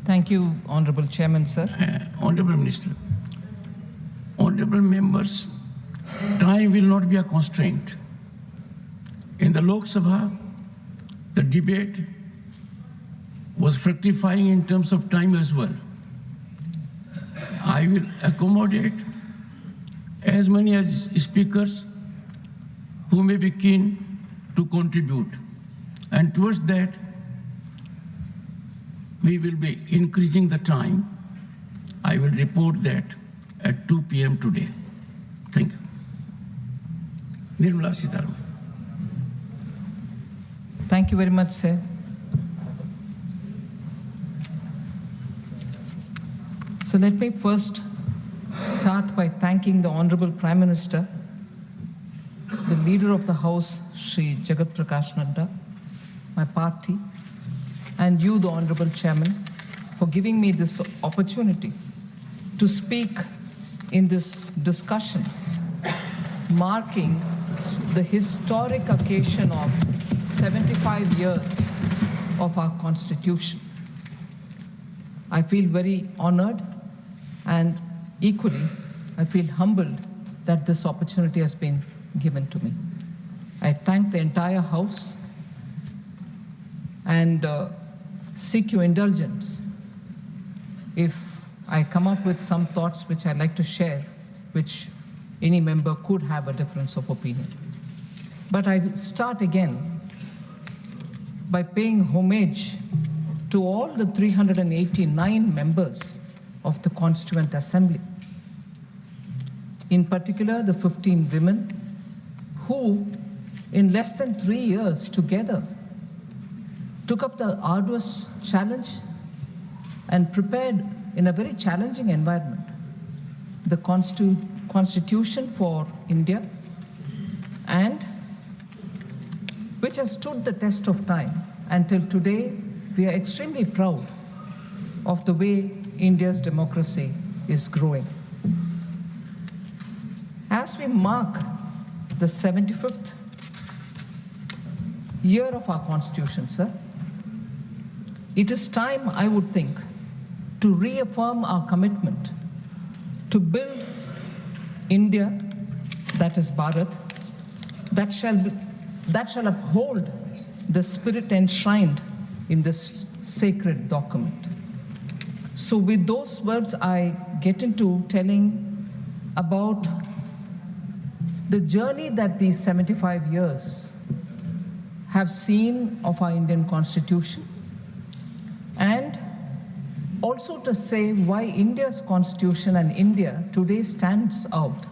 Thank you, Honorable Chairman, sir. Honorable Minister, honorable members, time will not be a constraint. In the Lok Sabha, the debate was fructifying in terms of time as well. I will accommodate as many as speakers who may be keen to contribute. And towards that, we will be increasing the time. I will report that at 2 p.m. today. Thank you. Nirmala Sitharaman. Thank you very much, sir. So let me first start by thanking the Honorable Prime Minister, the Leader of the House, Shri Jagat Prakash Nadda, my party, and you, the Honorable Chairman, for giving me this opportunity to speak in this discussion, marking the historic occasion of 75 years of our Constitution. I feel very honored, and equally, I feel humbled that this opportunity has been given to me. I thank the entire House and seek your indulgence if I come up with some thoughts which I'd like to share, which any member could have a difference of opinion. But I start again by paying homage to all the 389 members of the Constituent Assembly, in particular the 15 women who, in less than 3 years together, took up the arduous challenge and prepared in a very challenging environment the Constitution for India, and which has stood the test of time. Until today, we are extremely proud of the way India's democracy is growing. As we mark the 75th year of our Constitution, sir, it is time, I would think, to reaffirm our commitment to build India, that is Bharat, that shall uphold the spirit enshrined in this sacred document. So with those words, I get into telling about the journey that these 75 years have seen of our Indian Constitution, and also to say why India's Constitution and India today stands out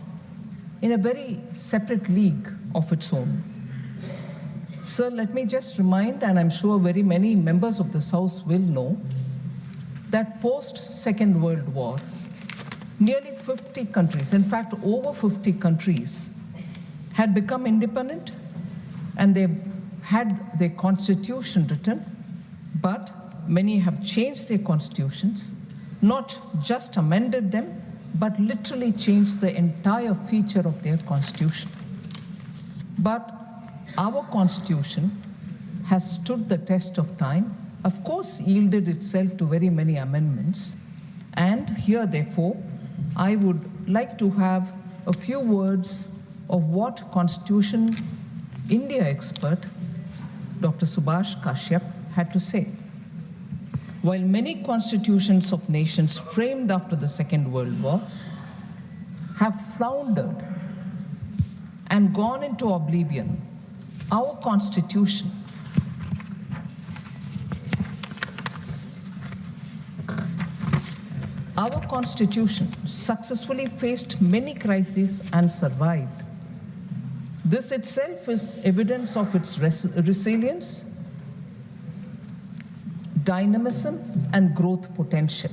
in a very separate league of its own. Sir, let me just remind, and I'm sure very many members of this House will know, that post-Second World War, nearly 50 countries, in fact over 50 countries, had become independent, and they had their constitution written, but many have changed their constitutions, not just amended them, but literally changed the entire feature of their constitution. But our constitution has stood the test of time, of course yielded itself to very many amendments, and here therefore I would like to have a few words of what Constitution India expert Dr. Subhash Kashyap had to say. While many constitutions of nations framed after the Second World War have floundered and gone into oblivion, our Constitution successfully faced many crises and survived. This itself is evidence of its resilience, dynamism, and growth potential.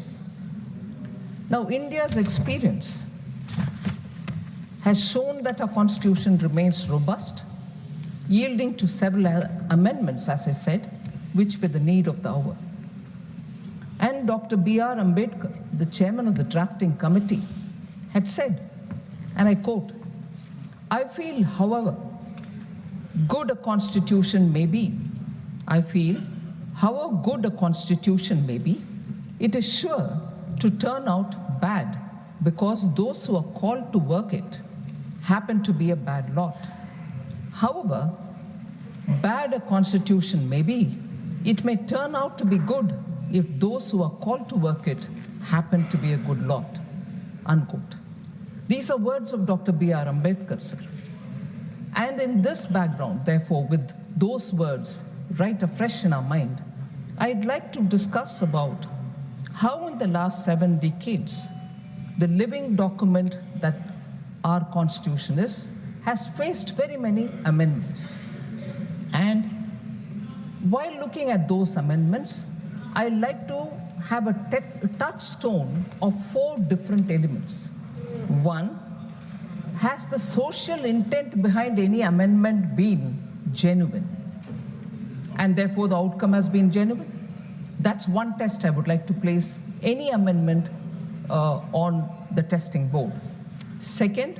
Now, India's experience has shown that our Constitution remains robust, yielding to several amendments, as I said, which were the need of the hour. And Dr. B.R. Ambedkar, the chairman of the drafting committee, had said, and I quote, "I feel, however good a constitution may be, it is sure to turn out bad because those who are called to work it happen to be a bad lot. However, bad a constitution may be, it may turn out to be good if those who are called to work it happen to be a good lot." Unquote. These are words of Dr. B.R. Ambedkar, sir. And in this background, therefore, with those words right afresh in our mind, I'd like to discuss about how in the last 7 decades, the living document that our Constitution is has faced very many amendments. And while looking at those amendments, I like to have a touchstone of 4 different elements. One, has the social intent behind any amendment been genuine? And therefore the outcome has been genuine? That's one test I would like to place any amendment on the testing board. Second,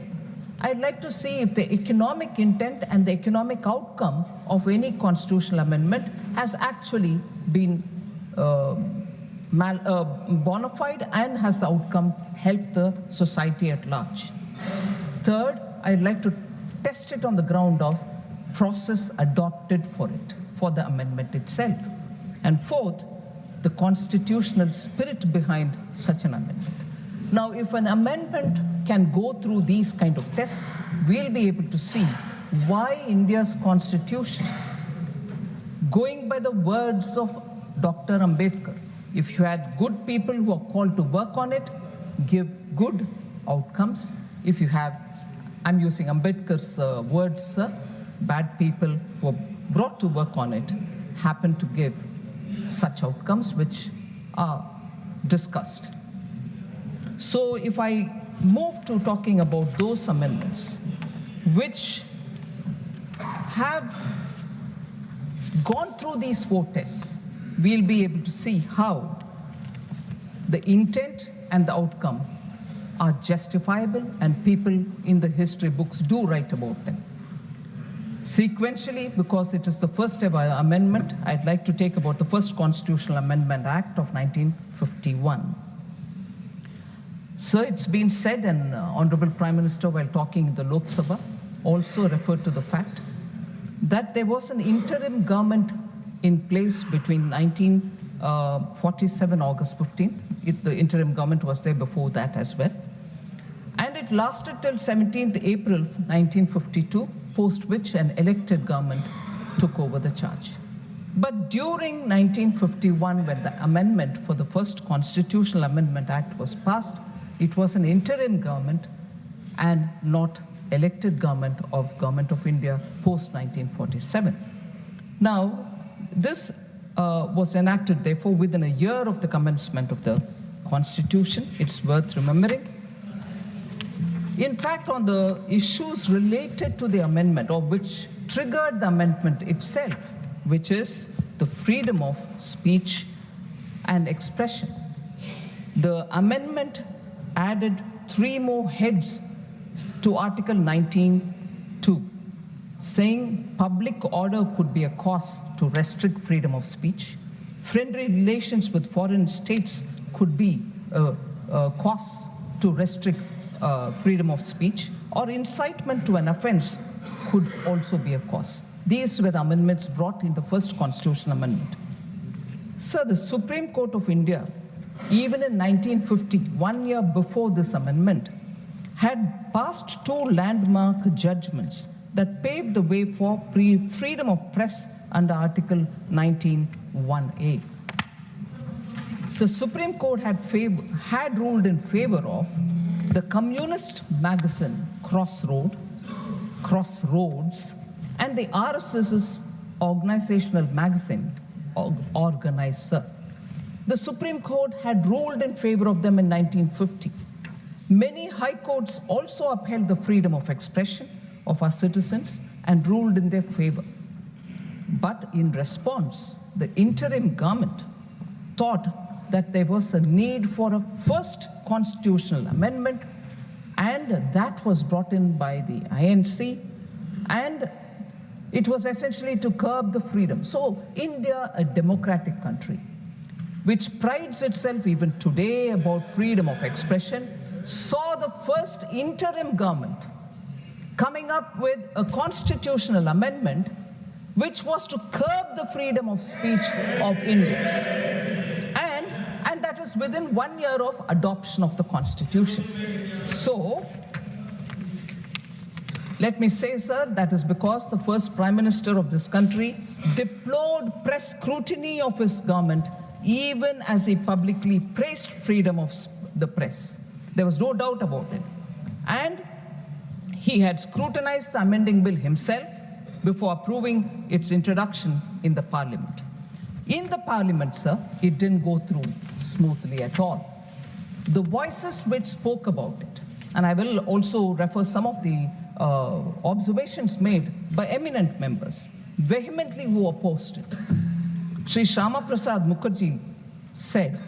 I'd like to see if the economic intent and the economic outcome of any constitutional amendment has actually been bona fide and has the outcome helped the society at large. Third, I'd like to test it on the ground of process adopted for it, for the amendment itself. And fourth, the constitutional spirit behind such an amendment. Now, if an amendment can go through these kind of tests, we'll be able to see why India's constitution, going by the words of Dr. Ambedkar, if you had good people who are called to work on it, give good outcomes. If you have, I'm using Ambedkar's words, bad people who are brought to work on it happen to give such outcomes which are discussed. So if I move to talking about those amendments which have gone through these 4 tests, we'll be able to see how the intent and the outcome are justifiable and people in the history books do write about them. Sequentially, because it is the first ever amendment, I'd like to take about the first Constitutional Amendment Act of 1951. So it's been said, and Honorable Prime Minister, while talking in the Lok Sabha, also referred to the fact that there was an interim government in place between 1947, August 15th. The interim government was there before that as well. And it lasted till 17th April 1952, post which an elected government took over the charge. But during 1951, when the amendment for the first Constitutional Amendment Act was passed, it was an interim government and not elected government of India post 1947. Now, this was enacted, therefore, within a year of the commencement of the Constitution. It's worth remembering. In fact, on the issues related to the amendment, or which triggered the amendment itself, which is the freedom of speech and expression, the amendment added 3 more heads to Article 19(2), saying public order could be a cause to restrict freedom of speech, friendly relations with foreign states could be a cause to restrict freedom of speech, or incitement to an offense could also be a cause. These were the amendments brought in the first constitutional amendment. So the Supreme Court of India, even in 1950, 1 year before this amendment, had passed 2 landmark judgments that paved the way for freedom of press under Article 19(1)(a). The Supreme Court had ruled in favor of the communist magazine Crossroads, and the RSS's organizational magazine Organizer. The Supreme Court had ruled in favor of them in 1950. Many high courts also upheld the freedom of expression of our citizens and ruled in their favor. But in response, the interim government thought that there was a need for a first constitutional amendment, and that was brought in by the INC, and it was essentially to curb the freedom. So India, a democratic country, which prides itself even today about freedom of expression, saw the first interim government coming up with a constitutional amendment which was to curb the freedom of speech of Indians. And that is within 1 year of adoption of the Constitution. So, let me say, sir, that is because the first Prime Minister of this country deplored press scrutiny of his government even as he publicly praised freedom of the press. There was no doubt about it. And he had scrutinized the amending bill himself before approving its introduction in the Parliament. In the Parliament, sir, it didn't go through smoothly at all. The voices which spoke about it, and I will also refer some of the observations made by eminent members, vehemently who opposed it. Sri Shyama Prasad Mukherjee said,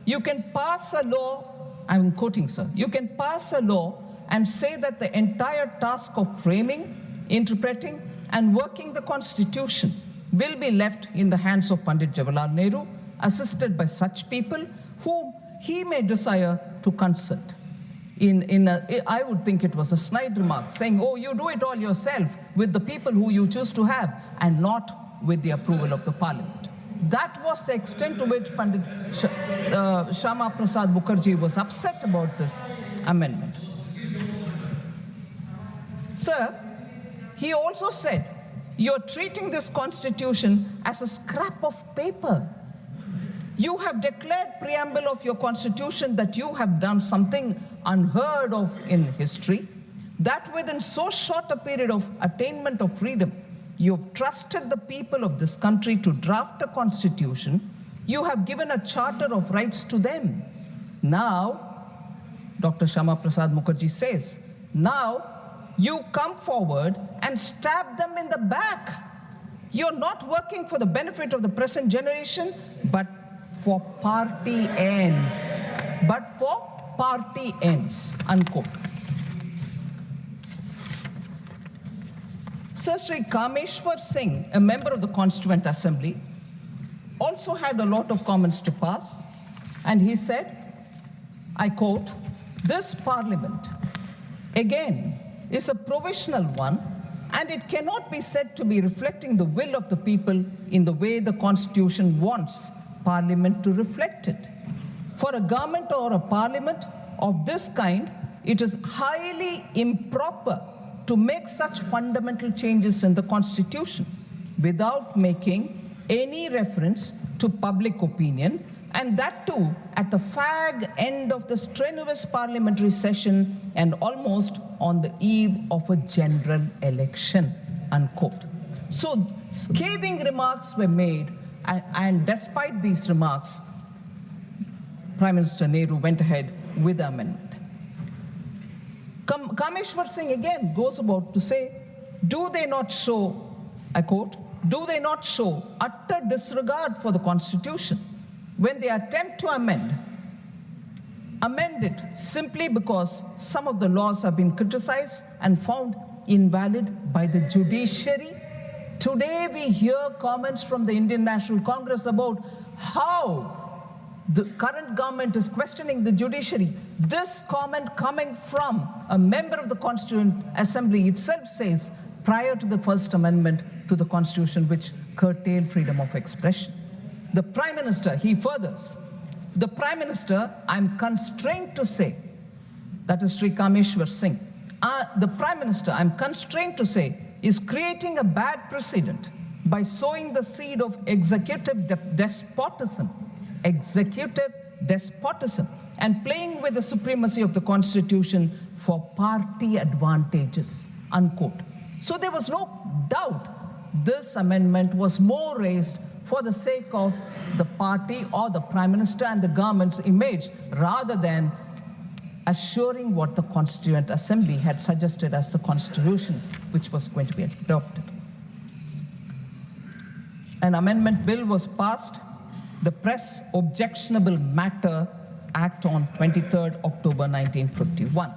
you can pass a law, I'm quoting, sir, you can pass a law and say that the entire task of framing, interpreting, and working the Constitution will be left in the hands of Pandit Jawaharlal Nehru, assisted by such people whom he may desire to consult. I would think it was a snide remark, saying, oh, you do it all yourself with the people who you choose to have, and not with the approval of the Parliament. That was the extent to which Pandit Shyama Prasad Mukherjee was upset about this amendment. Sir, he also said, you're treating this Constitution as a scrap of paper. You have declared preamble of your Constitution that you have done something unheard of in history, that within so short a period of attainment of freedom, you've trusted the people of this country to draft a Constitution. You have given a charter of rights to them. Now, Dr. Shyama Prasad Mukherjee says, now you come forward and stab them in the back. You're not working for the benefit of the present generation, but for party ends. But for party ends, unquote. Sir Sri Kameshwar Singh, a member of the Constituent Assembly, also had a lot of comments to pass, and he said, I quote, this Parliament, again, is a provisional one, and it cannot be said to be reflecting the will of the people in the way the Constitution wants Parliament to reflect it. For a government or a Parliament of this kind, it is highly improper to make such fundamental changes in the Constitution without making any reference to public opinion, and that too at the fag end of the strenuous parliamentary session and almost on the eve of a general election, unquote. So scathing remarks were made, and despite these remarks, Prime Minister Nehru went ahead with the amendment. Kameshwar Singh again goes about to say, do they not show, I quote, do they not show utter disregard for the Constitution when they attempt to amend it simply because some of the laws have been criticized and found invalid by the judiciary? Today we hear comments from the Indian National Congress about how the current government is questioning the judiciary. This comment coming from a member of the Constituent Assembly itself says, prior to the First Amendment to the Constitution, which curtailed freedom of expression. The Prime Minister, he furthers, the Prime Minister, I'm constrained to say, that is Sri Kameshwar Singh, the Prime Minister, I'm constrained to say, is creating a bad precedent by sowing the seed of executive despotism, and playing with the supremacy of the Constitution for party advantages, unquote. So there was no doubt this amendment was more raised for the sake of the party or the Prime Minister and the government's image, rather than assuring what the Constituent Assembly had suggested as the Constitution, which was going to be adopted. An amendment bill was passed, the Press Objectionable Matter Act on 23rd October 1951.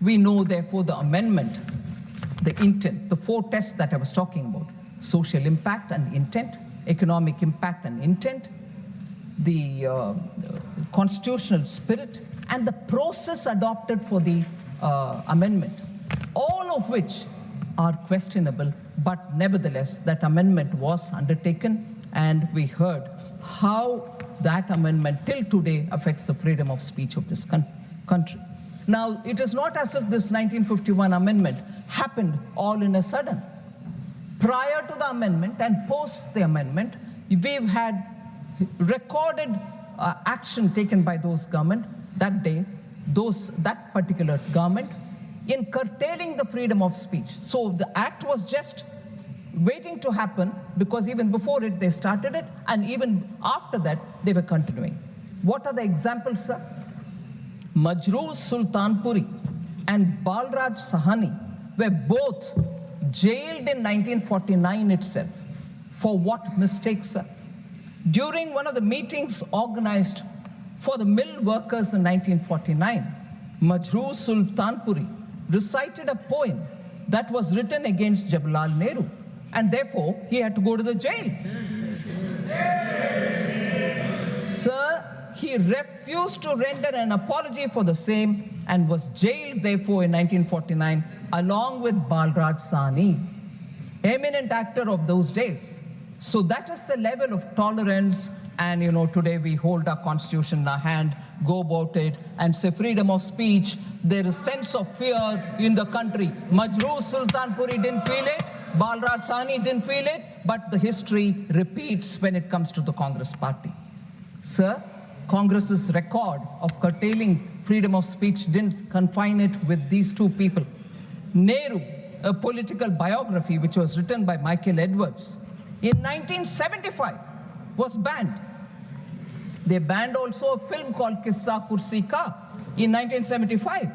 We know, therefore, the amendment, the intent, the four tests that I was talking about: social impact and intent, economic impact and intent, the constitutional spirit and the process adopted for the amendment, all of which are questionable, but nevertheless, that amendment was undertaken, and we heard how that amendment till today affects the freedom of speech of this country. Now, it is not as if this 1951 amendment happened all in a sudden. Prior to the amendment and post the amendment, we've had recorded action taken by those government that day, that particular government, in curtailing the freedom of speech. So the act was just waiting to happen, because even before it, they started it, and even after that, they were continuing. What are the examples, sir? Majroor Sultanpuri and Balraj Sahani were both jailed in 1949 itself. For what mistakes, sir? During one of the meetings organized for the mill workers in 1949, Majroor Sultanpuri recited a poem that was written against Jawaharlal Nehru, and therefore he had to go to the jail. Sir, he refused to render an apology for the same and was jailed therefore in 1949 along with Balraj Sahni, eminent actor of those days. So that is the level of tolerance, and today we hold our constitution in our hand, go about it and say freedom of speech. There is sense of fear in the country. Majroor Sultanpuri didn't feel it, Balraj Sahni didn't feel it, but the history repeats when it comes to the Congress party. Sir, Congress's record of curtailing freedom of speech didn't confine it with these two people. Nehru, a political biography which was written by Michael Edwards, in 1975 was banned. They banned also a film called Kissa Kursi Ka in 1975,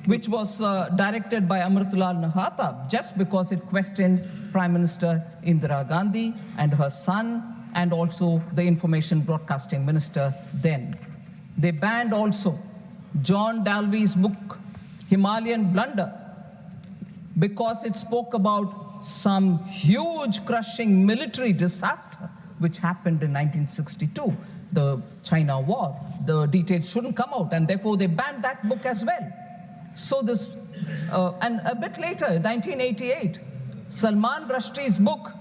which was directed by Amritlal Nahata, just because it questioned Prime Minister Indira Gandhi and her son, and also the Information Broadcasting Minister then. They banned also John Dalby's book, Himalayan Blunder, because it spoke about some huge crushing military disaster which happened in 1962, the China War. The details shouldn't come out, and therefore they banned that book as well. So this, and a bit later, 1988, Salman Rushdie's book,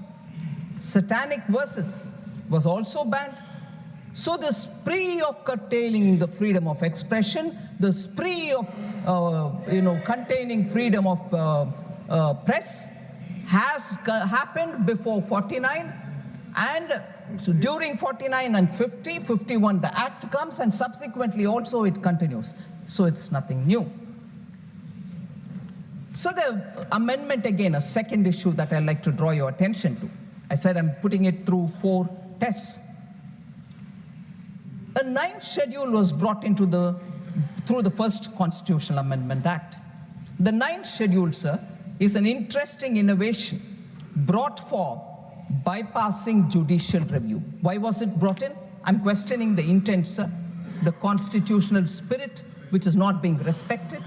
Satanic Verses, was also banned. So the spree of curtailing the freedom of expression, the spree of containing freedom of press has happened before 49, and during 49 and 50, 51, the act comes, and subsequently also it continues. So it's nothing new. So the amendment, again, a second issue that I'd like to draw your attention to. I said I'm putting it through 4 tests. A 9th schedule was brought into through the first Constitutional Amendment Act. The 9th schedule, sir, is an interesting innovation brought for bypassing judicial review. Why was it brought in? I'm questioning the intent, sir, the constitutional spirit which is not being respected,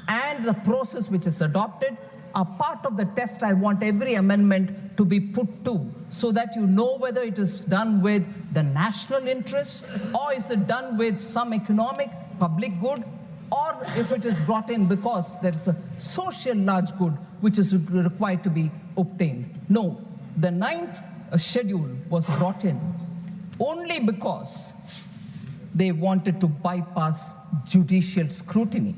and the process which is adopted are part of the test I want every amendment to be put to, so that you know whether it is done with the national interest, or is it done with some economic public good, or if it is brought in because there is a social large good which is required to be obtained. No, the 9th schedule was brought in only because they wanted to bypass judicial scrutiny.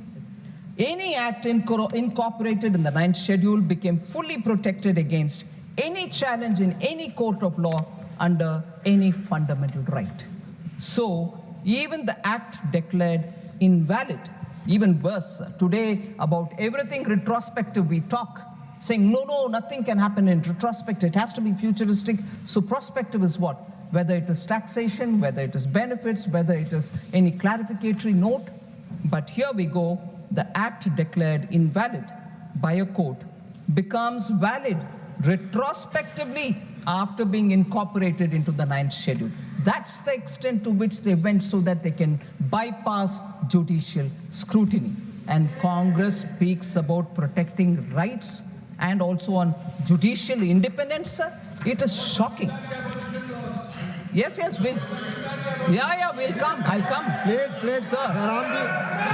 Any act incorporated in the 9th schedule became fully protected against any challenge in any court of law under any fundamental right. So even the act declared invalid, even worse, today about everything retrospective we talk, saying no, nothing can happen in retrospective, it has to be futuristic. So prospective is what? Whether it is taxation, whether it is benefits, whether it is any clarificatory note. But here we go, the act declared invalid by a court becomes valid retrospectively after being incorporated into the 9th schedule. That's the extent to which they went, so that they can bypass judicial scrutiny. And Congress speaks about protecting rights and also on judicial independence. It is shocking. Yes, we'll come. I'll come. Please, Sir.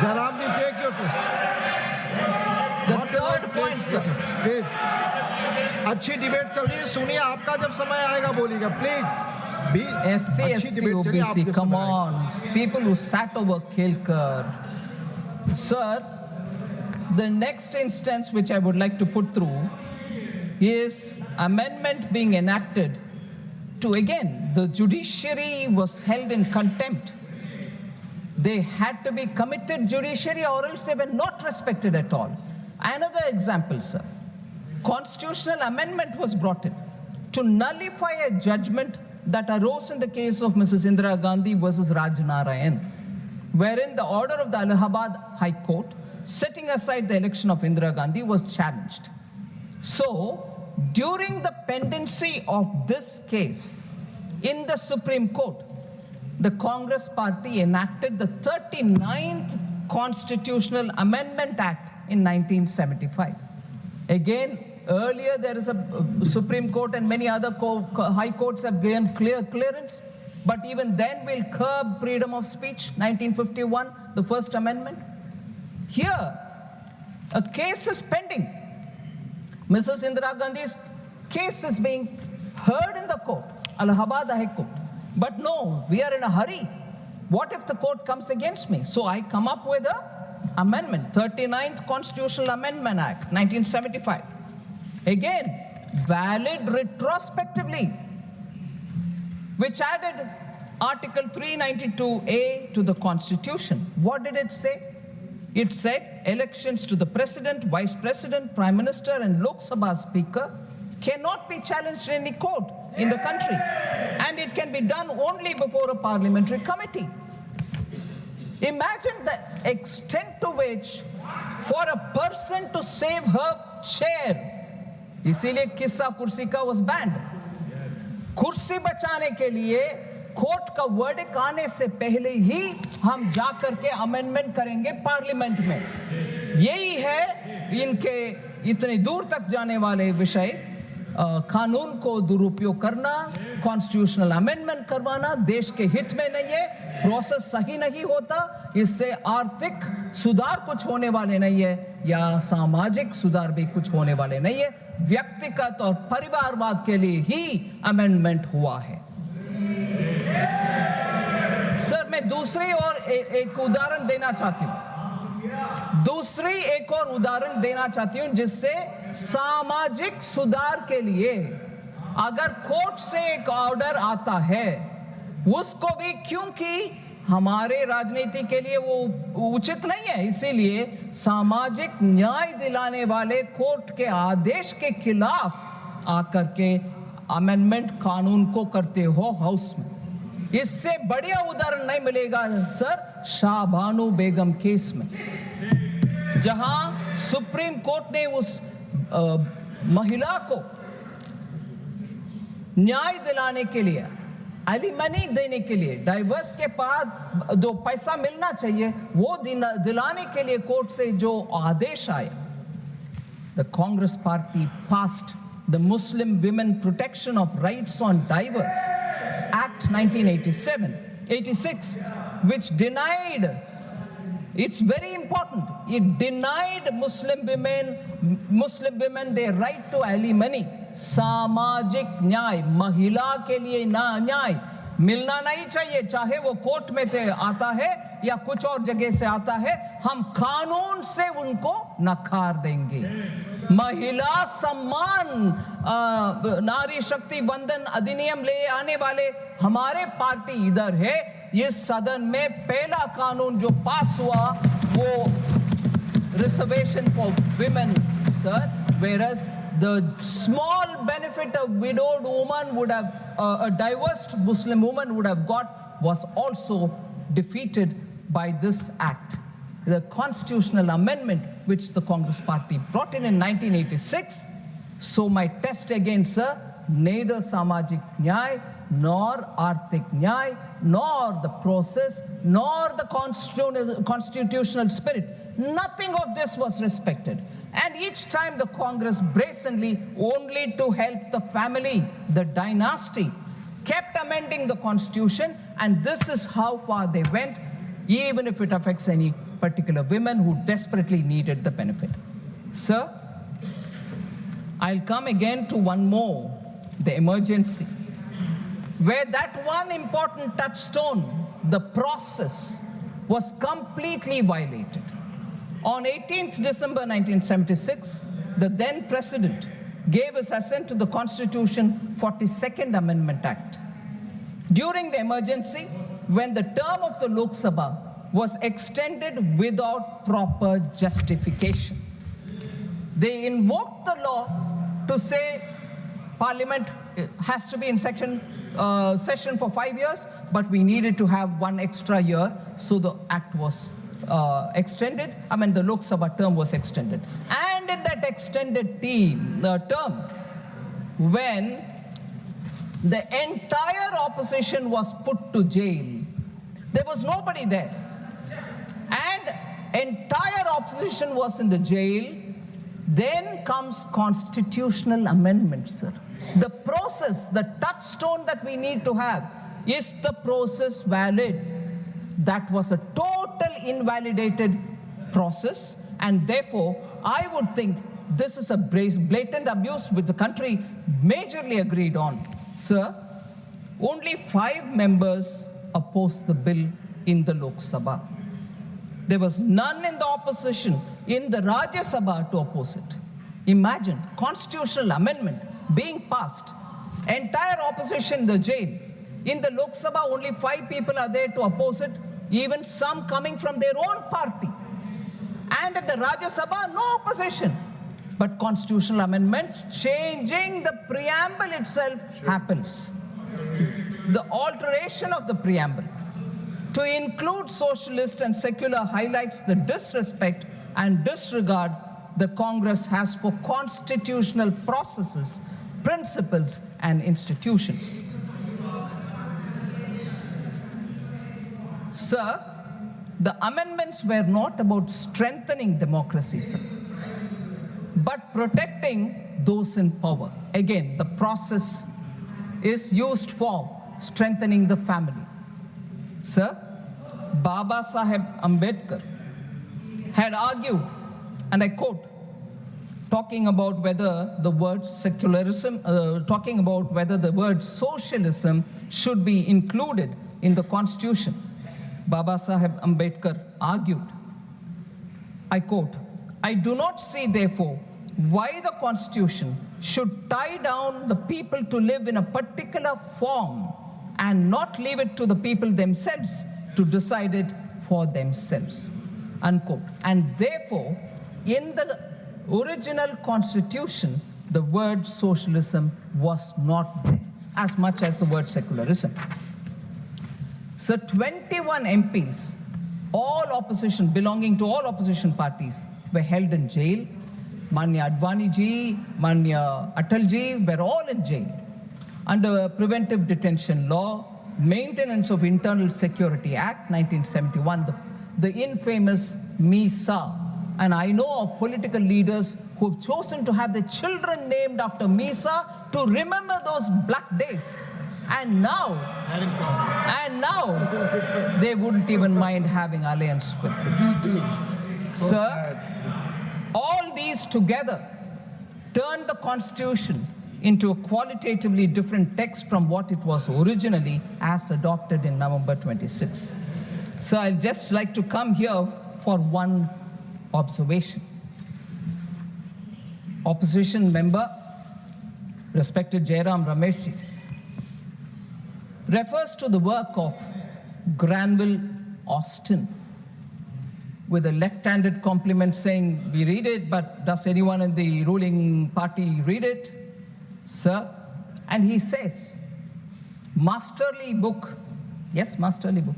Jairamji, take your place. The third point, sir. Please. अच्छी debate चल रही है, सुनिए, आपका जब समय आएगा बोलिएगा, please. SC, ST, OBC, come on. People who sat over Kelkar. Sir, the next instance which I would like to put through is amendment being enacted to, again, the judiciary was held in contempt. They had to be committed judiciary or else they were not respected at all. Another example, sir. Constitutional amendment was brought in to nullify a judgment that arose in the case of Mrs. Indira Gandhi versus Raj Narayan, wherein the order of the Allahabad High Court setting aside the election of Indira Gandhi was challenged. So, during the pendency of this case in the Supreme Court, the Congress party enacted the 39th Constitutional Amendment Act in 1975. Again, earlier there is a Supreme Court and many other high courts have given clearance, but even then we'll curb freedom of speech, 1951, the First Amendment. Here, a case is pending. Mrs. Indira Gandhi's case is being heard in the court, Allahabad High Court. But no, we are in a hurry. What if the court comes against me? So I come up with an amendment, 39th Constitutional Amendment Act, 1975. Again, valid retrospectively, which added Article 392A to the Constitution. What did it say? It said elections to the President, Vice President, Prime Minister, and Lok Sabha Speaker cannot be challenged in any court in the country. And it can be done only before a parliamentary committee. Imagine the extent to which, for a person to save her chair, इसीलिए किस्सा कुर्सी का was banned. कुर्सी बचाने के लिए court का verdict आने से पहले ही हम जाकर के अमेंडमेंट करेंगे पार्लियामेंट में. यही है इनके इतने दूर तक जाने वाले विषय, कानून को दुरुपयोग करना, कॉन्स्टिट्यूशनल अमेंडमेंट करवाना देश के हित में नहीं है, प्रोसेस सही नहीं होता, इससे आर्थिक सुधार कुछ होने वाले नहीं है या सामाजिक सुधार भी कुछ होने वाले नहीं है. व्यक्तिगत और परिवारवाद के लिए ही अमेंडमेंट हुआ है. सर, मैं दूसरी और एक उदाहरण देना चाहती हूं. जिससे सामाजिक सुधार के लिए अगर कोर्ट से एक ऑर्डर आता है, उसको भी क्योंकि हमारे राजनीति के लिए वो उचित नहीं है, इसीलिए सामाजिक न्याय दिलाने वाले कोर्ट के आदेश के खिलाफ आकर के अमेंडमेंट कानून को करते हो हाउस में. इससे बढ़िया उदाहरण नहीं मिलेगा सर शाहबानू बेगम केस में, जहां सुप्रीम कोर्ट ने उस महिला को न्याय दिलाने के लिए, एलिमनी देने के लिए, डाइवर्स के बाद जो पैसा मिलना चाहिए वो दिलाने के लिए कोर्ट से जो आदेश आए, the Congress party passed the Muslim women protection of rights on diverse Act 1986, which denied, it's very important, it denied Muslim women their right to alimony. सामाजिक न्याय, महिला के लिए न्याय मिलना नहीं चाहिए, चाहे वो कोर्ट में से आता है या कुछ और जगह से आता है, हम कानून से उनको नकार देंगे. महिला सम्मान नारी शक्ति वंदन अधिनियम ले आने वाले हमारे पार्टी इधर है. इस सदन में पहला कानून जो पास हुआ वो reservation for women sir, whereas the small benefit a widowed woman would have, a divorced Muslim woman would have got, was also defeated by this act. The constitutional amendment which the Congress party brought in 1986. So my test again, sir, neither samajik nyay, nor arthik nyay, nor the process, nor the constitutional spirit. Nothing of this was respected. And each time the Congress brazenly, only to help the family, the dynasty, kept amending the constitution, and this is how far they went, even if it affects any particular women who desperately needed the benefit. Sir, I'll come again to one more, the emergency, where that one important touchstone, the process, was completely violated. On 18th December 1976, the then president gave his assent to the Constitution 42nd Amendment Act. During the emergency, when the term of the Lok Sabha was extended without proper justification, they invoked the law to say Parliament has to be in session for 5 years, but we needed to have one extra year, so the act was extended. The Lok Sabha term was extended. And in that extended term, when the entire opposition was put to jail, there was nobody there. And entire opposition was in the jail. Then comes constitutional amendment, sir. The process, the touchstone that we need to have, is the process valid? That was a total invalidated process, and therefore I would think this is a blatant abuse which the country majorly agreed on. Sir, only 5 members opposed the bill in the Lok Sabha. There was none in the opposition in the Rajya Sabha to oppose it. Imagine, constitutional amendment being passed, entire opposition in the jail. In the Lok Sabha, only 5 people are there to oppose it, even some coming from their own party. And at the Rajya Sabha, no opposition. But constitutional amendment, changing the preamble itself, happens. The alteration of the preamble to include socialist and secular highlights the disrespect and disregard the Congress has for constitutional processes, principles, and institutions. Sir, the amendments were not about strengthening democracy, sir, but protecting those in power. Again, the process is used for strengthening the family. Sir, Baba Saheb Ambedkar had argued, and I quote, talking about whether the word secularism, talking about whether the word socialism should be included in the Constitution. Baba Saheb Ambedkar argued, I quote, I do not see, therefore, why the Constitution should tie down the people to live in a particular form and not leave it to the people themselves to decide it for themselves, unquote. And therefore, in the original Constitution, the word socialism was not there, as much as the word secularism. So 21 MPs, all opposition, belonging to all opposition parties, were held in jail. Manya Advani ji, Manya Atal ji were all in jail under Preventive Detention Law, Maintenance of Internal Security Act, 1971, the infamous MISA. And I know of political leaders who've chosen to have their children named after MISA to remember those black days. And now they wouldn't even mind having alliance with them. Sir, all these together turned the Constitution into a qualitatively different text from what it was originally as adopted in November 26. So I'd just like to come here for one observation. Opposition member, respected Jairam Rameshji, refers to the work of Granville Austin with a left-handed compliment saying, we read it, but does anyone in the ruling party read it? Sir, and he says, masterly book. Yes, masterly book.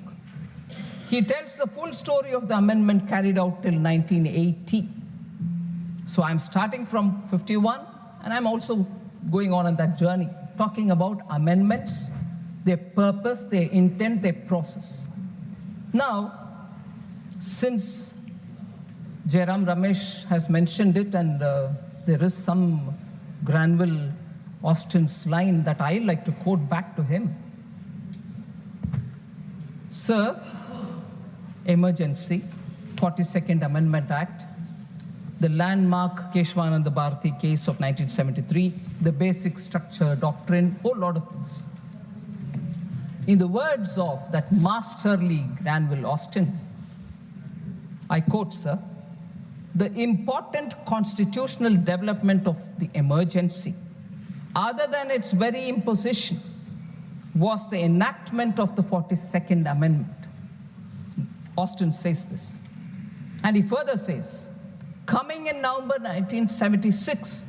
He tells the full story of the amendment carried out till 1980. So I'm starting from 51, and I'm also going on that journey, talking about amendments, their purpose, their intent, their process. Now, since Jairam Ramesh has mentioned it, and there is some Granville Austin's line that I like to quote back to him. Sir, emergency, 42nd Amendment Act, the landmark Keshwananda Bharati case of 1973, the basic structure, doctrine, whole lot of things. In the words of that masterly Granville Austin, I quote, sir, the important constitutional development of the emergency, other than its very imposition, was the enactment of the 42nd Amendment. Austin says this. And he further says, coming in November 1976,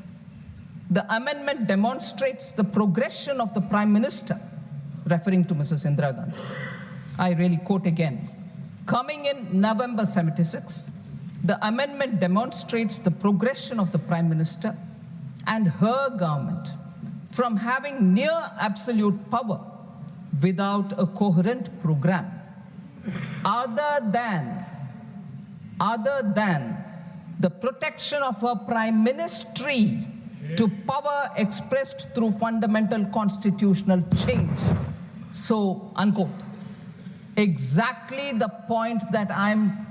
the amendment demonstrates the progression of the Prime Minister, referring to Mrs. Indira Gandhi. I really quote again. Coming in November 76, the amendment demonstrates the progression of the Prime Minister and her government from having near absolute power without a coherent program, other than the protection of her prime ministry to power expressed through fundamental constitutional change. So, unquote. Exactly the point that I'm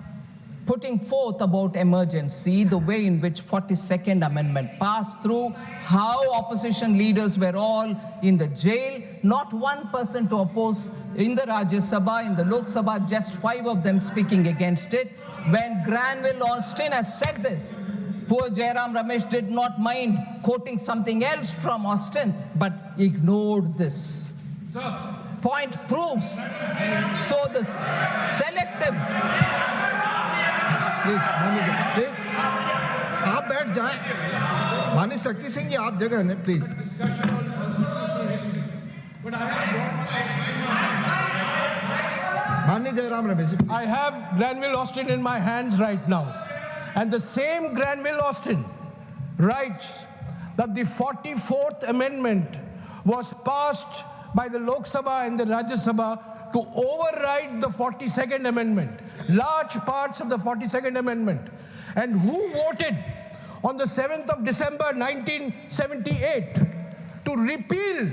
putting forth about emergency, the way in which 42nd Amendment passed through, how opposition leaders were all in the jail, not one person to oppose in the Rajya Sabha, in the Lok Sabha, just 5 of them speaking against it. When Granville Austin has said this, poor Jairam Ramesh did not mind quoting something else from Austin, but ignored this. Point proves. So the selective. Please आप बैठ जाएं। माननीय शक्ति सिंह जी आप जगह लें please. माननीय Jairam Ramesh ji. I have Granville Austin in my hands right now, and the same Granville Austin writes that the 44th Amendment was passed by the Lok Sabha and the Rajya Sabha to override the 42nd Amendment, large parts of the 42nd Amendment. And who voted on the 7th of December 1978 to repeal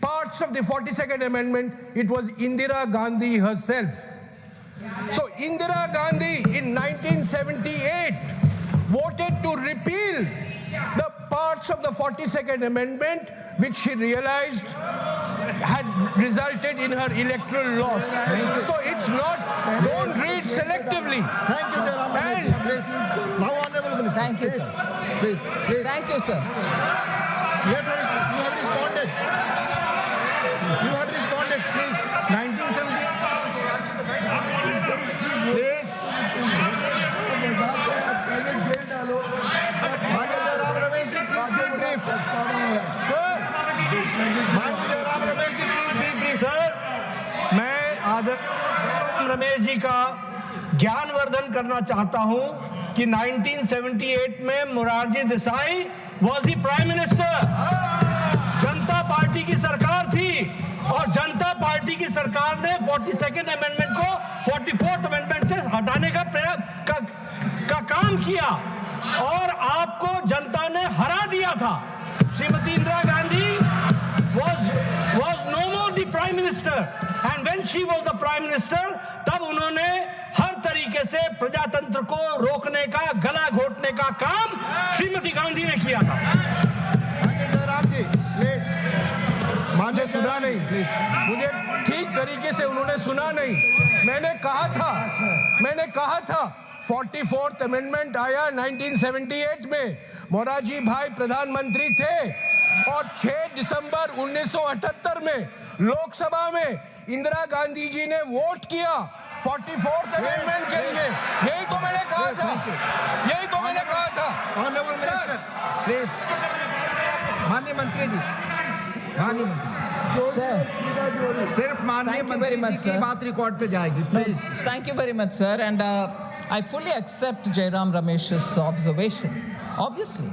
parts of the 42nd Amendment? It was Indira Gandhi herself. So Indira Gandhi in 1978 voted to repeal the parts of the 42nd Amendment which she realized had resulted in her electoral loss. So it's not, don't read selectively. Thank you, Jairam Ramesh. Please. Now, Honorable Minister. Thank you, sir. Please. Thank you, sir. You have responded. You have responded, please. 1978. Please. Honorable Jairam Ramesh, please be brief. Sir, मैं आदरणीय रमेश जी का ज्ञानवर्धन करना चाहता हूं कि 1978 में Morarji Desai was the prime minister. Janata party की सरकार थी और जनता पार्टी की सरकार ने 42nd अमेंडमेंट को 44th अमेंडमेंट से हटाने का प्रयास का काम किया और आपको जनता ने हरा दिया था। Shrimati Indira Gandhi was no more the prime minister, and when she was the prime minister, तब उन्होंने हर तरीके से प्रजातंत्र को रोकने का, गला घोटने का काम श्रीमती गांधी ने किया था। जयराम जी, प्लीज। मुझे सुना नहीं, प्लीज। मुझे ठीक तरीके से उन्होंने सुना नहीं। मैंने कहा था 44th अमेंडमेंट आया 1978 में, मोरारजी भाई प्रधानमंत्री थे और 6 दिसंबर 1978 में लोकसभा में इंदिरा गांधी जी ने वोट किया 44th अमेंडमेंट के लिए। यही तो मैंने कहा था। Honourable minister, please. माननीय मंत्री जी, सिर्फ माननीय मंत्री जी की बात रिकॉर्ड पे जाएगी, please. Thank you very much, sir, and I fully accept Jairam Ramesh's observation. Obviously,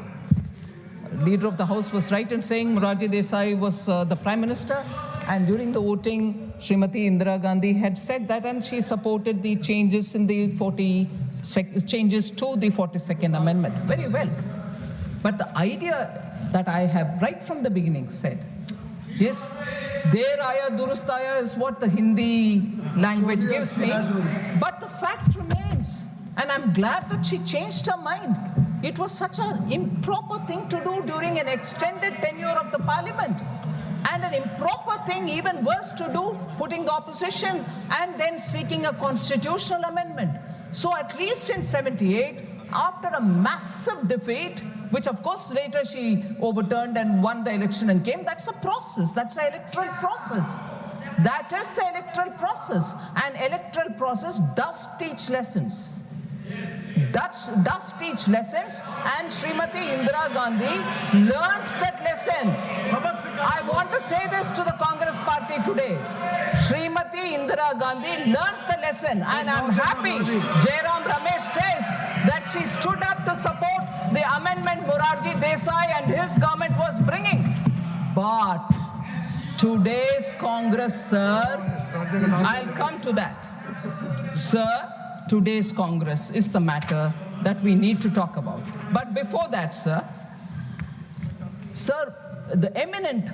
Leader of the House was right in saying Morarji Desai was the Prime Minister, and during the voting, Srimati Indira Gandhi had said that, and she supported the changes in the changes to the 42nd Amendment. Very well. But the idea that I have right from the beginning said is, Der Aya Durustaya is what the Hindi language gives me. But the fact remains, and I'm glad that she changed her mind. It was such an improper thing to do during an extended tenure of the parliament. And an improper thing, even worse to do, putting the opposition and then seeking a constitutional amendment. So at least in 78, after a massive defeat, which of course later she overturned and won the election and came, that's a process, that's an electoral process. That is the electoral process. And electoral process does teach lessons. Does teach lessons, and Srimati Indira Gandhi learnt that lesson. I want to say this to the Congress party today. Srimati Indira Gandhi learnt the lesson, and I'm happy Jairam Ramesh says that she stood up to support the amendment Morarji Desai and his government was bringing. But today's Congress, sir, I'll come to that. Sir, today's Congress is the matter that we need to talk about. But before that, sir, the eminent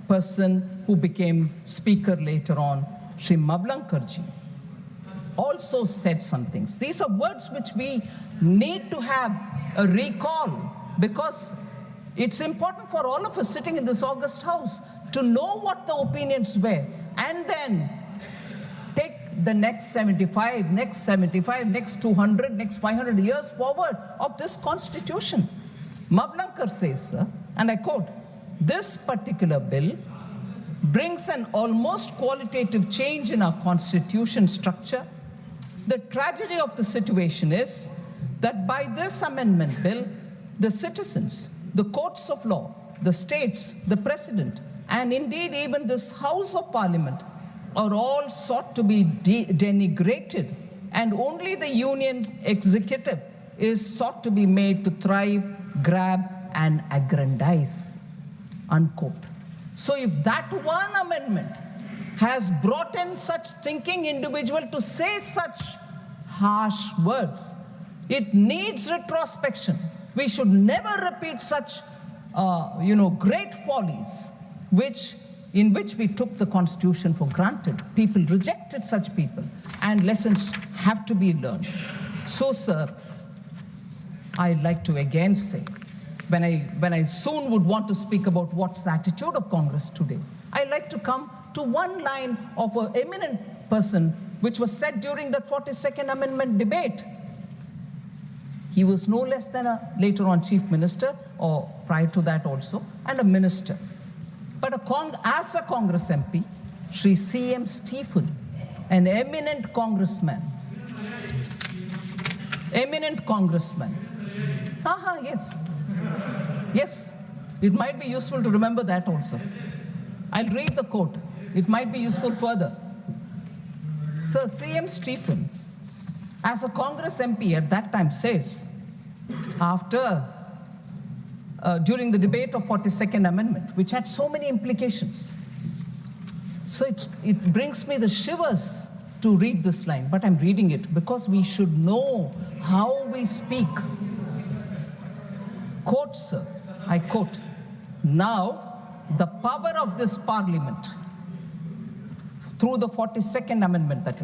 person who became speaker later on, Sri Mavlankarji, also said some things. These are words which we need to have a recall, because it's important for all of us sitting in this august house to know what the opinions were, and then take the next 75, next 200, next 500 years forward of this constitution. Mavlankar says, sir, and I quote, "This particular bill brings an almost qualitative change in our constitution structure. The tragedy of the situation is that by this amendment bill, the citizens, the courts of law, the states, the president, and indeed even this House of Parliament are all sought to be denigrated, and only the union executive is sought to be made to thrive, grab, and aggrandize," unquote. So if that one amendment has brought in such thinking individual to say such harsh words, it needs retrospection. We should never repeat such great follies in which we took the Constitution for granted. People rejected such people, and lessons have to be learned. So, sir, I'd like to again say, when I soon would want to speak about what's the attitude of Congress today, I'd like to come to one line of an eminent person which was said during the 42nd Amendment debate. He was no less than later on chief minister, or prior to that also, and a minister. But as a Congress MP, Sri C.M. Stephen, an eminent congressman. Yes, it might be useful to remember that also. I'll read the quote. It might be useful further. Sir C.M. Stephen, as a Congress MP at that time, says, during the debate of 42nd Amendment, which had so many implications. So it brings me the shivers to read this line, but I'm reading it because we should know how we speak. Quote, sir, I quote, "Now, the power of this parliament, through the 42nd Amendment that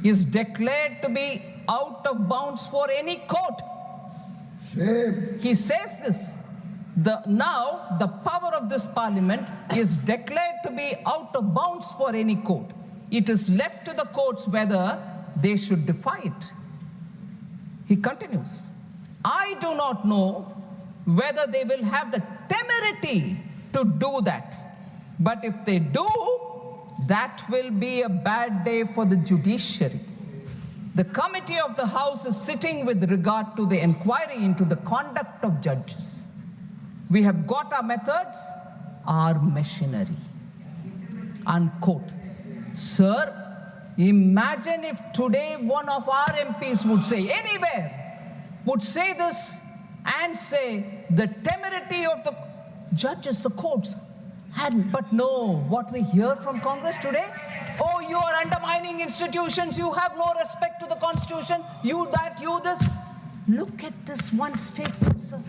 is declared to be out of bounds for any court." Shame. He says this. Now, the power of this parliament is declared to be out of bounds for any court. It is left to the courts whether they should defy it. He continues, "I do not know whether they will have the temerity to do that. But if they do, that will be a bad day for the judiciary. The committee of the House is sitting with regard to the inquiry into the conduct of judges. We have got our methods, our machinery." Unquote. Sir, imagine if today one of our MPs would say, anywhere, would say this and say the temerity of the judges, the courts. But no, what we hear from Congress today, oh, you are undermining institutions, you have no respect to the Constitution, you that, you this. Look at this one statement, sir.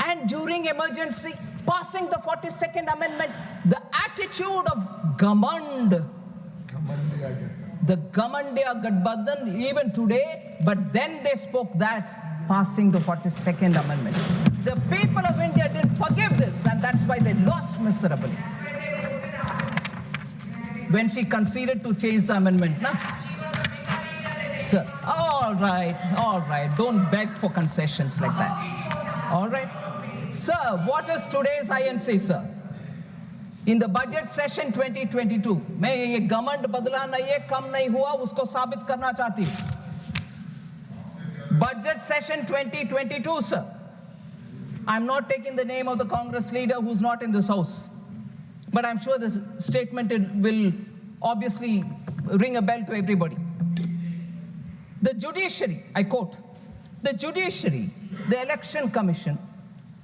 And during emergency, passing the 42nd Amendment, the attitude of Gamand, the Gamandiya Gadbadhan, even today, but then they spoke that, passing the 42nd Amendment. The people of India didn't forgive this, and that's why they lost miserably. When she conceded to change the amendment, na? Sir, all right, don't beg for concessions like that. All right? Sir, what is today's INC, sir? In the budget session 2022, मैं ये government बदला नहीं है, कम नहीं हुआ, उसको साबित करना चाहती हूँ. Budget session 2022, sir. I'm not taking the name of the Congress leader who's not in this house, but I'm sure this statement will obviously ring a bell to everybody. The judiciary, I quote, the judiciary, the election commission,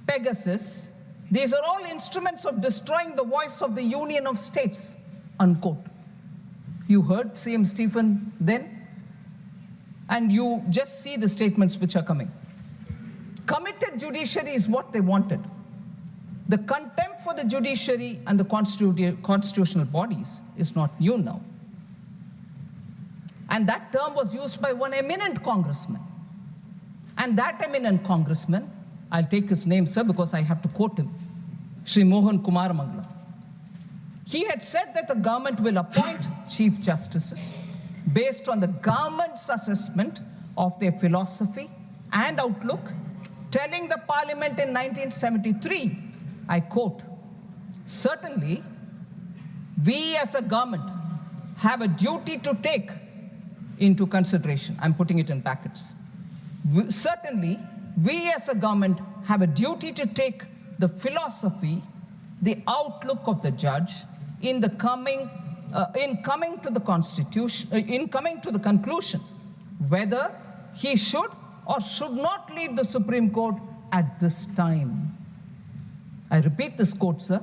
Pegasus, these are all instruments of destroying the voice of the Union of States, unquote. You heard CM Stephen then? And you just see the statements which are coming. Committed judiciary is what they wanted. The contempt for the judiciary and the constitutional bodies is not new now. And that term was used by one eminent congressman. And that eminent congressman, I'll take his name, sir, because I have to quote him, Shri Mohan Kumar Mangla. He had said that the government will appoint chief justices based on the government's assessment of their philosophy and outlook, telling the parliament in 1973, I quote, certainly, we as a government have a duty to take into consideration, I'm putting it in brackets. Certainly, we as a government have a duty to take the philosophy, the outlook of the judge in coming to the conclusion whether he should or should not lead the Supreme Court at this time. I repeat this quote, sir.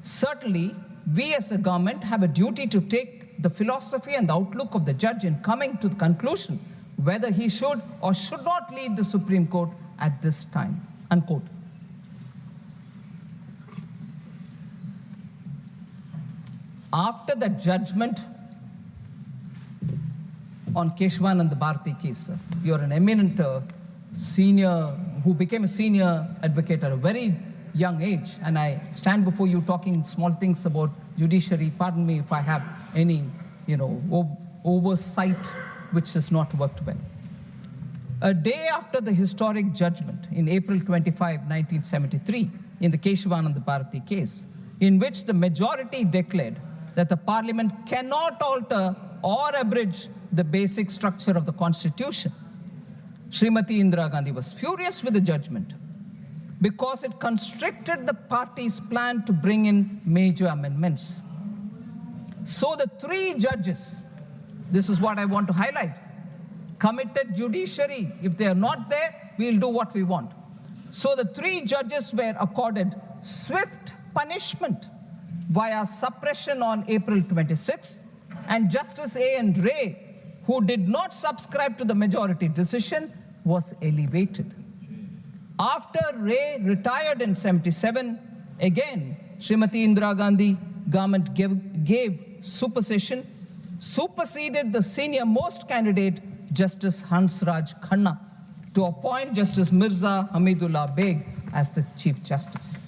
Certainly, we as a government have a duty to take the philosophy and the outlook of the judge in coming to the conclusion whether he should or should not lead the Supreme Court at this time, unquote. After the judgment on Keshwanand Bharati case, sir, you're an eminent senior who became a senior advocate at a very young age, and I stand before you talking small things about judiciary. Pardon me if I have any, oversight which has not worked well. A day after the historic judgment in April 25, 1973, in the Keshwanand Bharati case, in which the majority declared that the parliament cannot alter or abridge the basic structure of the constitution, Srimati Indira Gandhi was furious with the judgment because it constricted the party's plan to bring in major amendments. So the three judges, this is what I want to highlight, committed judiciary. If they are not there, we'll do what we want. So the three judges were accorded swift punishment via suppression on April 26, and Justice A.N. Ray, who did not subscribe to the majority decision, was elevated. After Ray retired in 77, again, Srimati Indira Gandhi government gave superseded the senior most candidate, Justice Hansraj Khanna, to appoint Justice Mirza Hamidullah Beg as the Chief Justice.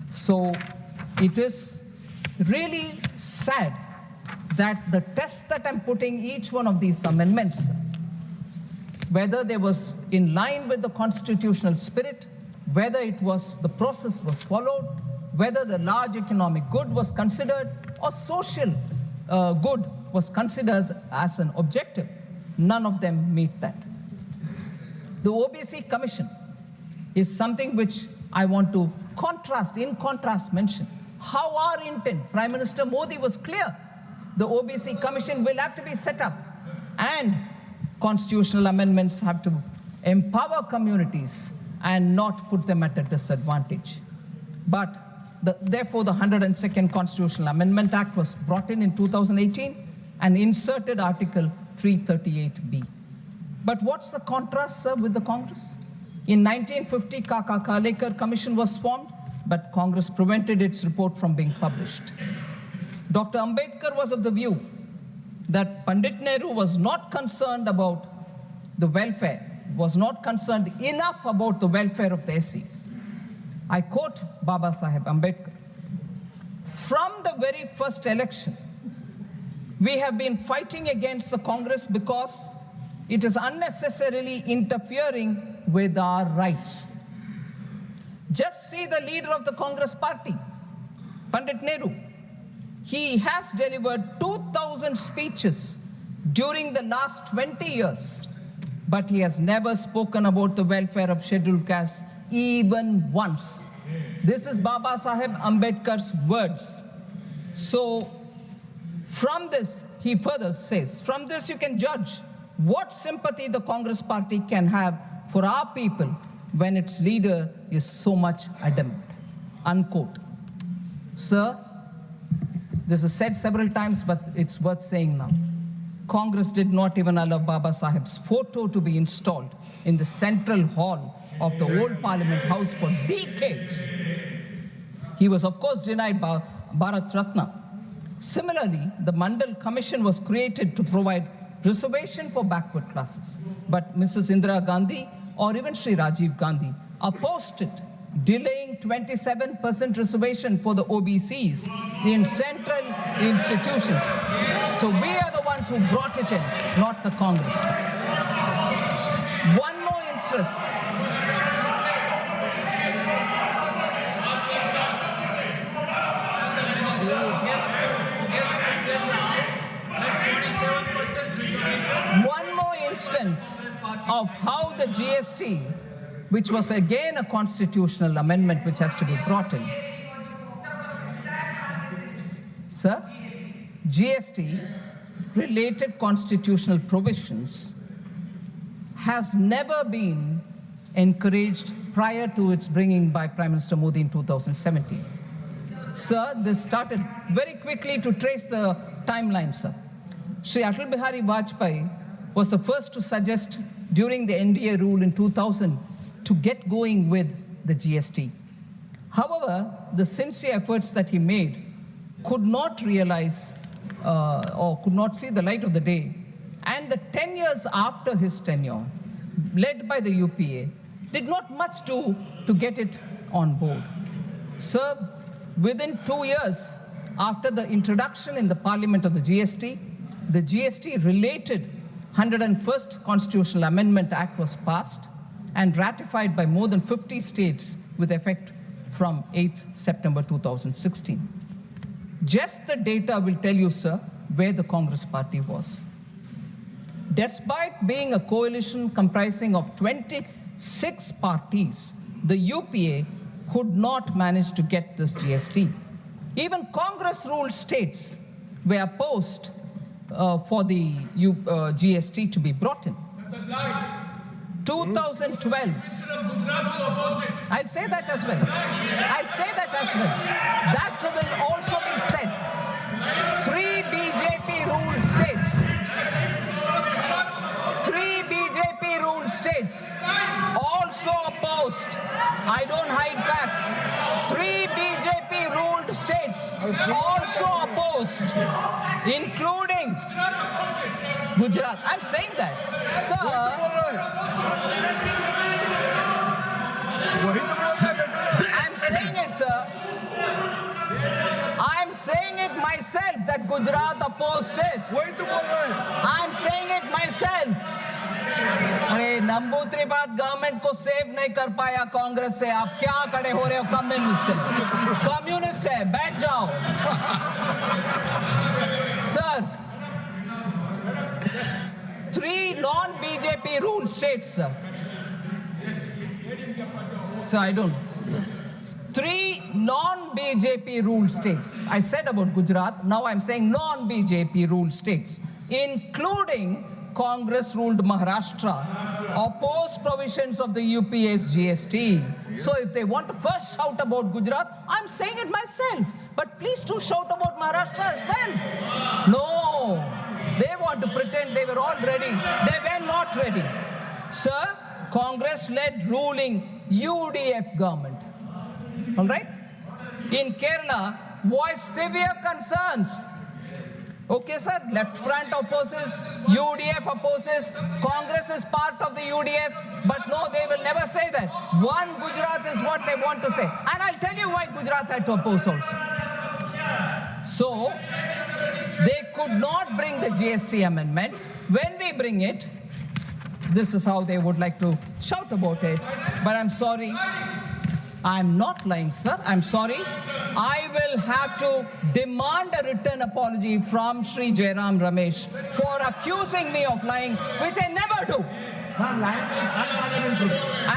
So it is really sad that the test that I'm putting each one of these amendments, whether they was in line with the constitutional spirit, whether it was the process was followed, whether the large economic good was considered or social good was considered as an objective, none of them meet that. The OBC Commission is something which I want to in contrast mention. How our intent, Prime Minister Modi was clear. The OBC Commission will have to be set up, and constitutional amendments have to empower communities and not put them at a disadvantage. But therefore, the 102nd Constitutional Amendment Act was brought in 2018 and inserted Article 338B. But what's the contrast, sir, with the Congress? In 1950, Kaka Kalekar Commission was formed, but Congress prevented its report from being published. Dr. Ambedkar was of the view that Pandit Nehru was not concerned about the welfare, was not concerned enough about the welfare of the SCs. I quote Baba Saheb Ambedkar, "From the very first election, we have been fighting against the Congress because it is unnecessarily interfering with our rights." Just see the leader of the Congress party, Pandit Nehru. He has delivered 2,000 speeches during the last 20 years, but he has never spoken about the welfare of scheduled castes even once. This is Baba Saheb Ambedkar's words. So from this, he further says, from this you can judge what sympathy the Congress party can have for our people when its leader is so much adamant. Unquote. Sir, this is said several times, but it's worth saying now. Congress did not even allow Baba Saheb's photo to be installed in the central hall of the old Parliament House for decades. He was, of course, denied Bharat Ratna. Similarly, the Hon'ble Commission was created to provide reservation for backward classes. But Mrs. Indira Gandhi or even Sri Rajiv Gandhi opposed it, delaying 27% reservation for the OBCs in central institutions. So we are the ones who brought it in, not the Congress. One more interest. One more instance of how the GST, which was again a constitutional amendment which has to be brought in. Sir, GST related constitutional provisions has never been encouraged prior to its bringing by Prime Minister Modi in 2017. Sir, this started very quickly to trace the timeline, sir. Sri Atal Bihari Vajpayee was the first to suggest during the NDA rule in 2000 to get going with the GST. However, the sincere efforts that he made could not realize or could not see the light of the day. And the 10 years after his tenure, led by the UPA, did not much do to get it on board. Sir, within 2 years after the introduction in the Parliament of the GST-related 101st Constitutional Amendment Act was passed and ratified by more than 50 states with effect from 8th September 2016. Just the data will tell you, sir, where the Congress party was. Despite being a coalition comprising of 26 parties, the UPA could not manage to get this GST. Even Congress-ruled states were opposed for the GST to be brought in. 2012. I'll say that as well. I'll say that as well. That will also be said. 3 BJP-ruled states. 3 BJP-ruled states also opposed. I don't hide facts. 3 BJP-ruled states also opposed, including Gujarat. I'm saying that. Sir, I'm saying it, sir. I'm saying it myself that Gujarat opposed it. I'm saying it myself. अरे नंबूत्री बात government को save नहीं कर पाया कांग्रेस से, आप क्या खड़े हो रहे हो? कम्युनिस्ट है, बैठ जाओ. Sir, 3 non-BJP ruled states, sir. So I don't. 3 non-BJP ruled states. I said about Gujarat, now I'm saying non-BJP ruled states, including Congress-ruled Maharashtra, opposed provisions of the UPA's GST. So if they want to first shout about Gujarat, I'm saying it myself. But please do shout about Maharashtra as well. No, they want to pretend they were all ready. They were not ready. Sir, Congress-led ruling UDF government. All right? In Kerala, voiced severe concerns. Okay, sir, left front opposes, UDF opposes, Congress is part of the UDF, but no, they will never say that. One Gujarat is what they want to say. And I'll tell you why Gujarat had to oppose also. So, they could not bring the GST amendment. When we bring it, this is how they would like to shout about it. But I'm sorry, I'm not lying, sir. I'm sorry. I will have to demand a written apology from Shri Jairam Ramesh for accusing me of lying, which I never do.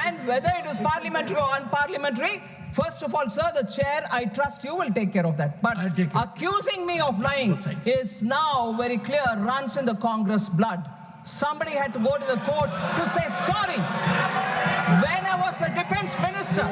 And whether it is parliamentary or unparliamentary, first of all, sir, the chair, I trust you will take care of that. But accusing me of lying is now very clear, runs in the Congress blood. Somebody had to go to the court to say sorry. When I was the defense minister,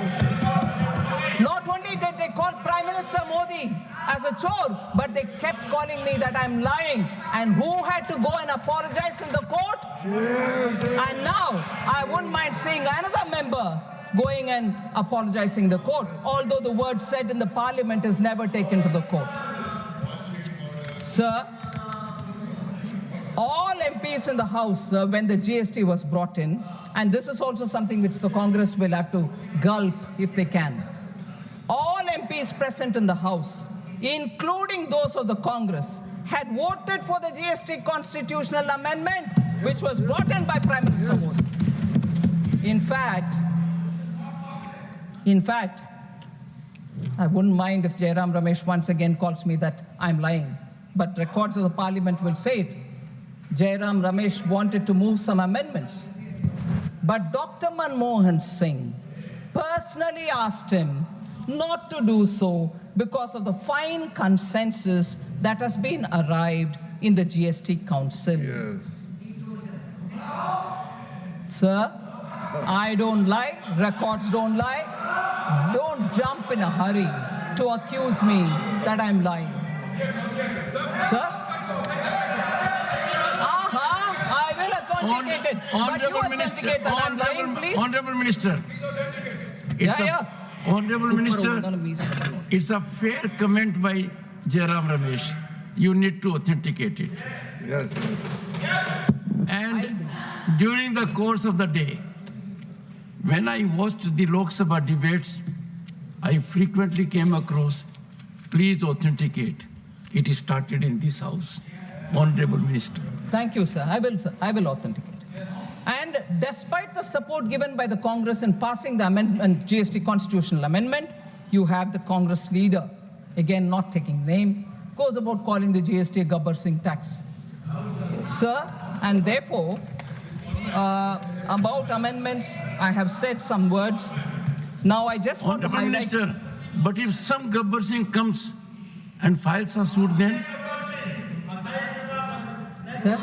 not only did they call Prime Minister Modi as a chore, but they kept calling me that I'm lying. And who had to go and apologize in the court? And now, I wouldn't mind seeing another member going and apologizing in the court, although the word said in the parliament is never taken to the court. Sir, all MPs in the House, when the GST was brought in, and this is also something which the Congress will have to gulp if they can. All MPs present in the House, including those of the Congress, had voted for the GST constitutional amendment, which was brought in by Prime Minister Modi. In fact, I wouldn't mind if Jairam Ramesh once again calls me that I'm lying, but records of the parliament will say it. Jairam Ramesh wanted to move some amendments, but Dr. Manmohan Singh personally asked him not to do so because of the fine consensus that has been arrived in the GST Council. Yes. Sir, I don't lie, records don't lie. Don't jump in a hurry to accuse me that I'm lying. Sir? I will authenticate it. But you authenticate that I'm lying, please. Honorable Minister. Honorable Minister, it's a fair comment by Jairam Ramesh. You need to authenticate it. Yes, yes. And during the course of the day, when I watched the Lok Sabha debates, I frequently came across, please authenticate. It is started in this house. Honorable Minister. Thank you, sir. I will authenticate. And despite the support given by the Congress in passing the amendment, GST constitutional amendment, you have the Congress leader, again not taking name, goes about calling the GST a Gabbar Singh tax. Sir, and therefore, about amendments, I have said some words. Now I just want to highlight... Minister, but if some Gabbar Singh comes and files a suit then? Sir?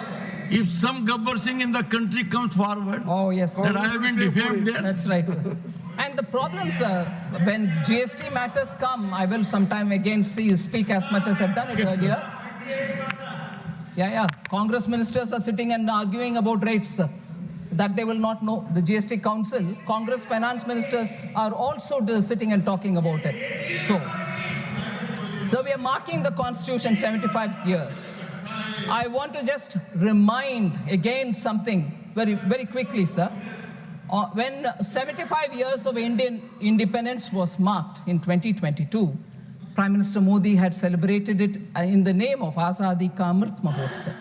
If some Gabbar Singh in the country comes forward, oh, yes, sir. That I have been defamed there. That's right, sir. And the problem, sir, when GST matters come, I will sometime again speak as much as I've done it earlier. Congress ministers are sitting and arguing about rates, sir, that they will not know. The GST Council, Congress finance ministers are also sitting and talking about it. So we are marking the Constitution 75th year. I want to just remind again something very, very quickly, sir. When 75 years of Indian independence was marked in 2022, Prime Minister Modi had celebrated it in the name of Azadi Ka Amrit Mahotsav.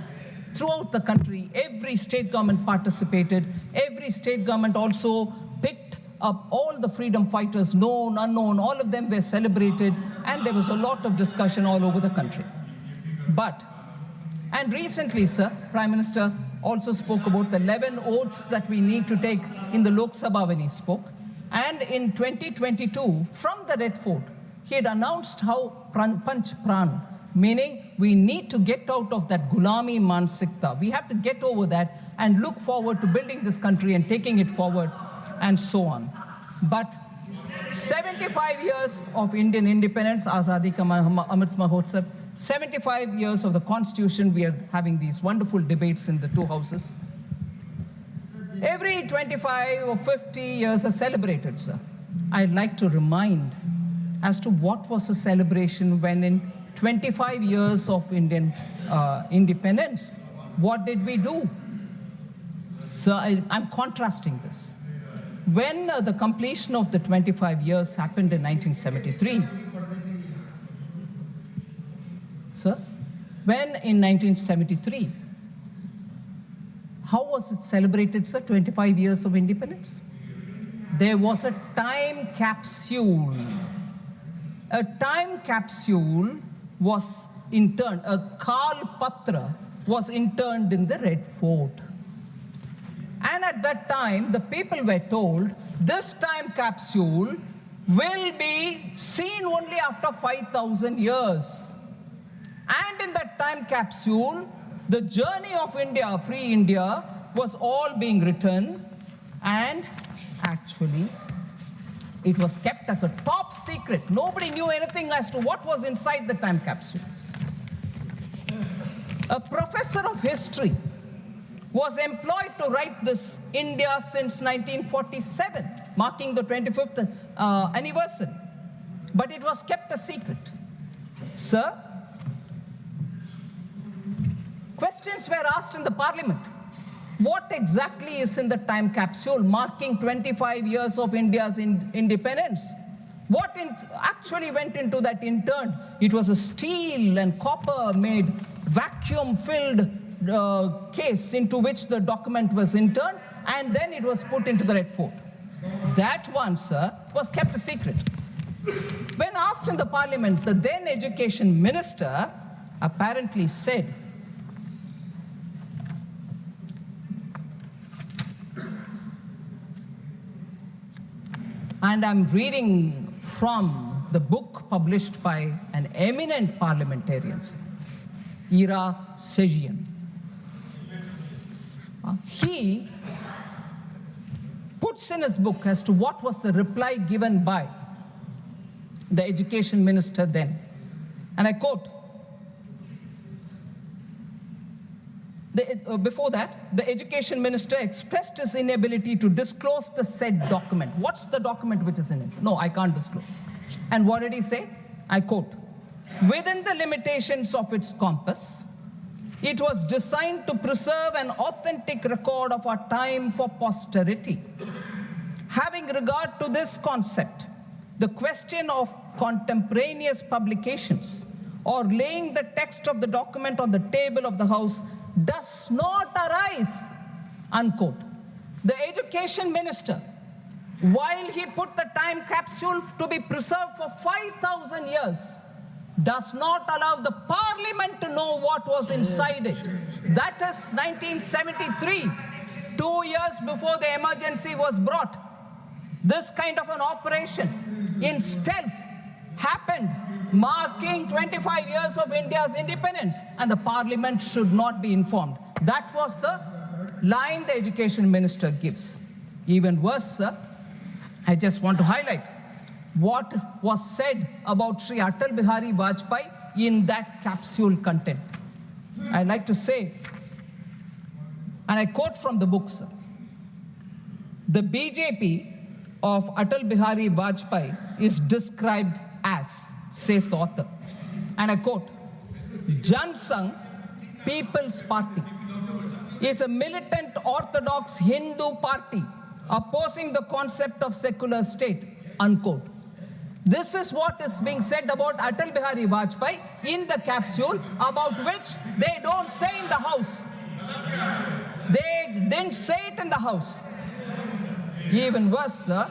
Throughout the country, every state government participated. Every state government also picked up all the freedom fighters, known, unknown, all of them were celebrated, and there was a lot of discussion all over the country. And recently, sir, Prime Minister also spoke about the 11 oaths that we need to take in the Lok Sabha when he spoke. And in 2022, from the Red Fort, he had announced how Panch Pran, meaning we need to get out of that Gulami Mansikta. We have to get over that and look forward to building this country and taking it forward and so on. But 75 years of Indian independence, Azadi Ka Amrit Mahotsav, 75 years of the Constitution, we are having these wonderful debates in the two houses. Every 25 or 50 years are celebrated, sir. I'd like to remind as to what was the celebration when in 25 years of Indian independence, what did we do? So I'm contrasting this. When the completion of the 25 years happened in 1973, sir, when in 1973, how was it celebrated, sir, 25 years of independence? There was a time capsule. A time capsule was interned, a Karl Patra was interned in the Red Fort. And at that time, the people were told, this time capsule will be seen only after 5,000 years. And in that time capsule, the journey of India, free India, was all being written, and actually, it was kept as a top secret. Nobody knew anything as to what was inside the time capsule. A professor of history was employed to write this India since 1947, marking the 25th anniversary. But it was kept a secret. Sir, questions were asked in the parliament. What exactly is in the time capsule marking 25 years of India's independence? What actually went into that interned? It was a steel and copper made vacuum-filled case into which the document was interned, and then it was put into the Red Fort. That one, sir, was kept a secret. When asked in the parliament, the then education minister apparently said, and I'm reading from the book published by an eminent parliamentarian, Ira Sejian. He puts in his book as to what was the reply given by the education minister then. And I quote, before that, the education minister expressed his inability to disclose the said document. What's the document which is in it? No, I can't disclose. And what did he say? I quote, within the limitations of its compass, it was designed to preserve an authentic record of our time for posterity. Having regard to this concept, the question of contemporaneous publications or laying the text of the document on the table of the House does not arise, unquote. The education minister, while he put the time capsule to be preserved for 5,000 years, does not allow the parliament to know what was inside it. That is 1973, 2 years before the emergency was brought. This kind of an operation in stealth happened, marking 25 years of India's independence, and the parliament should not be informed. That was the line the education minister gives. Even worse, sir, I just want to highlight what was said about Sri Atal Bihari Vajpayee in that capsule content. I'd like to say, and I quote from the book, sir, the BJP of Atal Bihari Vajpayee is described as, says the author, and I quote, Jan Sangh People's Party is a militant orthodox Hindu party opposing the concept of secular state, unquote. This is what is being said about Atal Bihari Vajpayee in the capsule, about which they don't say in the House. They didn't say it in the House. Even worse, sir,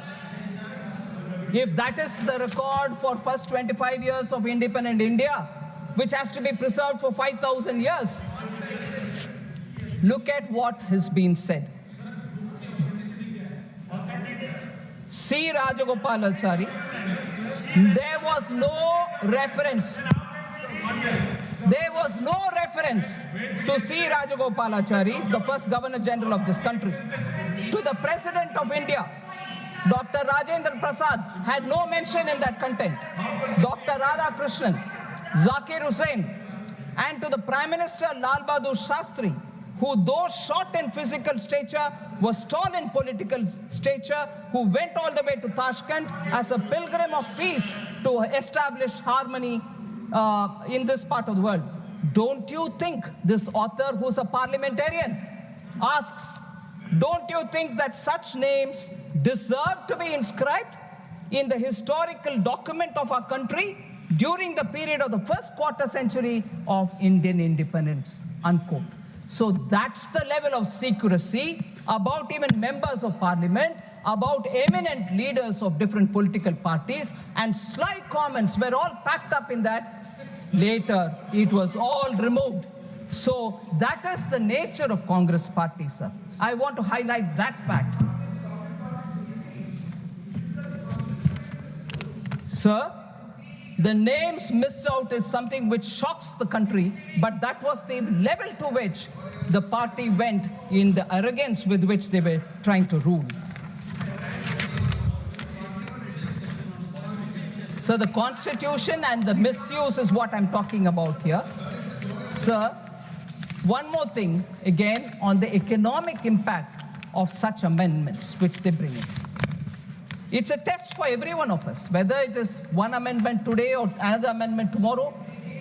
if that is the record for first 25 years of independent India, which has to be preserved for 5,000 years, look at what has been said. C. Rajagopalachari, there was no reference. There was no reference to C. Rajagopalachari, the first Governor General of this country, to the President of India. Dr. Rajendra Prasad had no mention in that content. Dr. Radhakrishnan, Zakir Hussain, and to the Prime Minister Lal Bahadur Shastri, who though short in physical stature was tall in political stature, who went all the way to Tashkent as a pilgrim of peace to establish harmony in this part of the world. Don't you think this author, who's a parliamentarian, asks, don't you think that such names deserve to be inscribed in the historical document of our country during the period of the first quarter century of Indian independence, unquote. So that's the level of secrecy about even members of parliament, about eminent leaders of different political parties, and sly comments were all packed up in that. Later, it was all removed. So that is the nature of Congress party, sir. I want to highlight that fact. Sir, the names missed out is something which shocks the country, but that was the level to which the party went in the arrogance with which they were trying to rule. So the Constitution and the misuse is what I'm talking about here. Sir, one more thing, again, on the economic impact of such amendments which they bring in. It's a test for every one of us, whether it is one amendment today or another amendment tomorrow.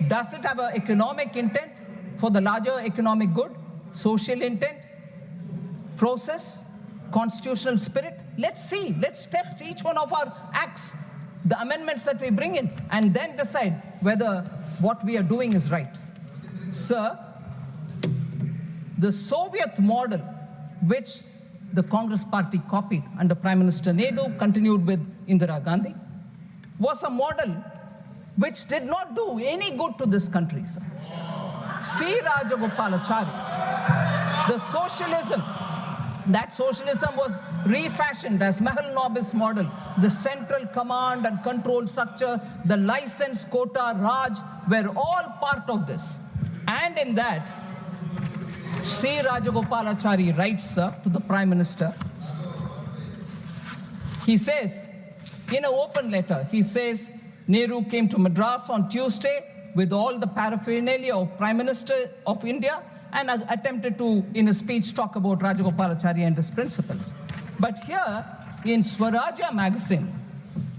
Does it have an economic intent for the larger economic good, social intent, process, constitutional spirit? Let's see. Let's test each one of our acts, the amendments that we bring in, and then decide whether what we are doing is right. Sir, the Soviet model, which the Congress party copied under Prime Minister Nehru, continued with Indira Gandhi, was a model which did not do any good to this country, sir. See Rajagopalachari, the socialism, that socialism was refashioned as Mahal Nobis model, the central command and control structure, the license, quota, Raj, were all part of this. And in that, C. Rajagopalachari writes, sir, to the Prime Minister. He says, in an open letter, he says, Nehru came to Madras on Tuesday with all the paraphernalia of Prime Minister of India and attempted to, in a speech, talk about Rajagopalachari and his principles. But here, in Swarajya magazine,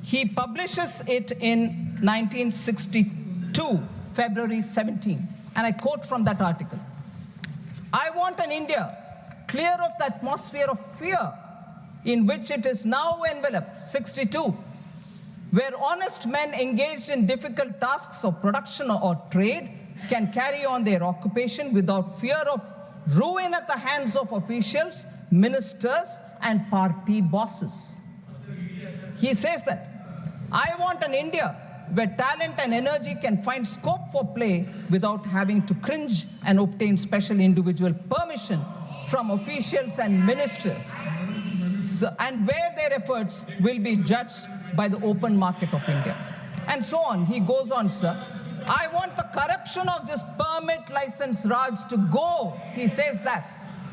he publishes it in 1962, February 17. And I quote from that article. I want an India clear of the atmosphere of fear in which it is now enveloped, 62, where honest men engaged in difficult tasks of production or trade can carry on their occupation without fear of ruin at the hands of officials, ministers, and party bosses. He says that, I want an India where talent and energy can find scope for play without having to cringe and obtain special individual permission from officials and ministers, and where their efforts will be judged by the open market of India. And so on. He goes on, sir. I want the corruption of this permit license Raj to go. He says that.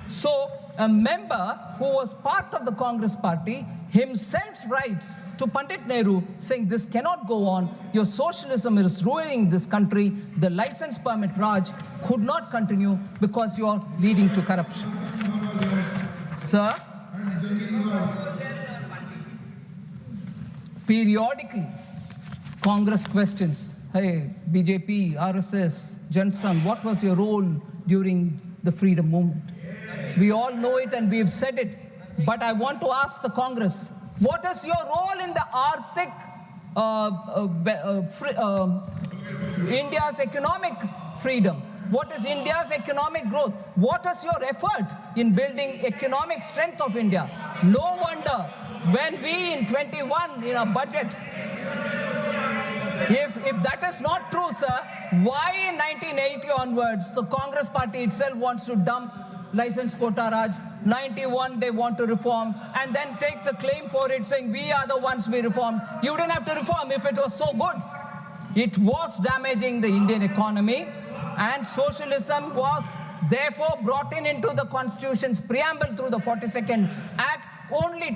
So a member who was part of the Congress party himself writes to Pandit Nehru saying this cannot go on, your socialism is ruining this country, the license permit Raj could not continue because you are leading to corruption. Sir, periodically Congress questions, hey, BJP, RSS, Jansan, what was your role during the freedom movement? We all know it and we've said it, but I want to ask the Congress, what is your role in the Arctic, India's economic freedom? What is India's economic growth? What is your effort in building economic strength of India? No wonder when we in 21 in our budget, if that is not true, sir, why in 1980 onwards the Congress party itself wants to dump license quota Raj, 91 they want to reform, and then take the claim for it saying we are the ones we reformed. You didn't have to reform if it was so good. It was damaging the Indian economy, and socialism was therefore brought into the Constitution's preamble through the 42nd Act,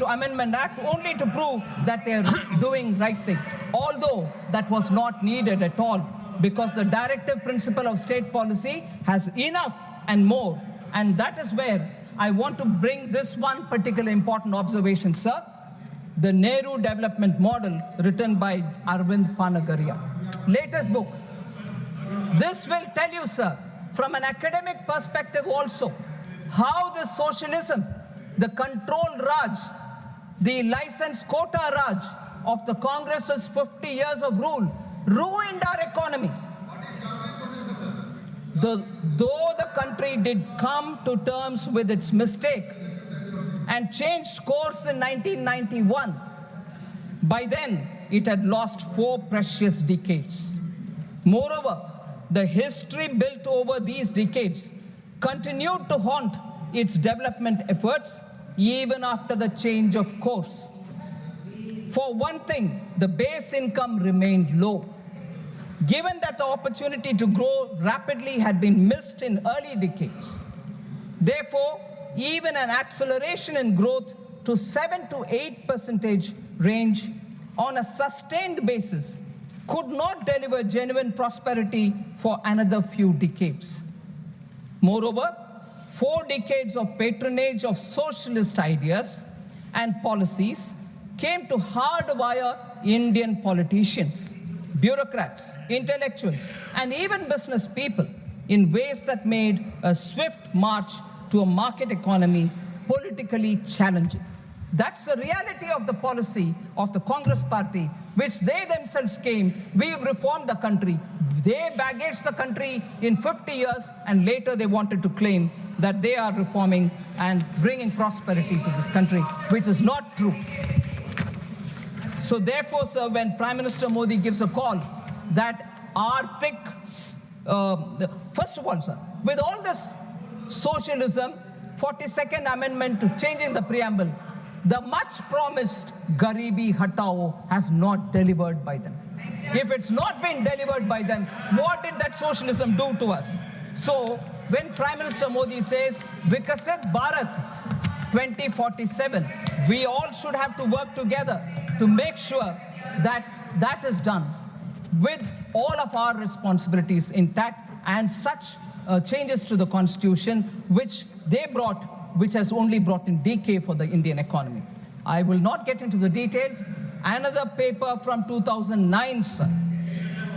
Amendment Act, only to prove that they are doing right thing. Although that was not needed at all, because the directive principle of state policy has enough and more. And that is where I want to bring this one particular important observation, sir. The Nehru Development Model, written by Arvind Panagaria. Latest book. This will tell you, sir, from an academic perspective also, how the socialism, the controlled Raj, the licensed quota Raj of the Congress's 50 years of rule ruined our economy. Though the country did come to terms with its mistake and changed course in 1991, by then it had lost 4 precious decades. Moreover, the history built over these decades continued to haunt its development efforts even after the change of course. For one thing, the base income remained low. Given that the opportunity to grow rapidly had been missed in early decades. Therefore, even an acceleration in growth to 7 to 8% range on a sustained basis could not deliver genuine prosperity for another few decades. Moreover, 4 decades of patronage of socialist ideas and policies came to hardwire Indian politicians, bureaucrats, intellectuals, and even business people in ways that made a swift march to a market economy politically challenging. That's the reality of the policy of the Congress party, which they themselves came. We've reformed the country. They baggaged the country in 50 years, and later they wanted to claim that they are reforming and bringing prosperity to this country, which is not true. So therefore, sir, when Prime Minister Modi gives a call that first of all, sir, with all this socialism, 42nd Amendment to changing the preamble, the much promised Garibi Hatao has not delivered by them. If it's not been delivered by them, what did that socialism do to us? So when Prime Minister Modi says, Vikasit Bharat 2047, we all should have to work together to make sure that that is done with all of our responsibilities intact, and such changes to the constitution which they brought, which has only brought in decay for the Indian economy. I will not get into the details. Another paper from 2009, sir.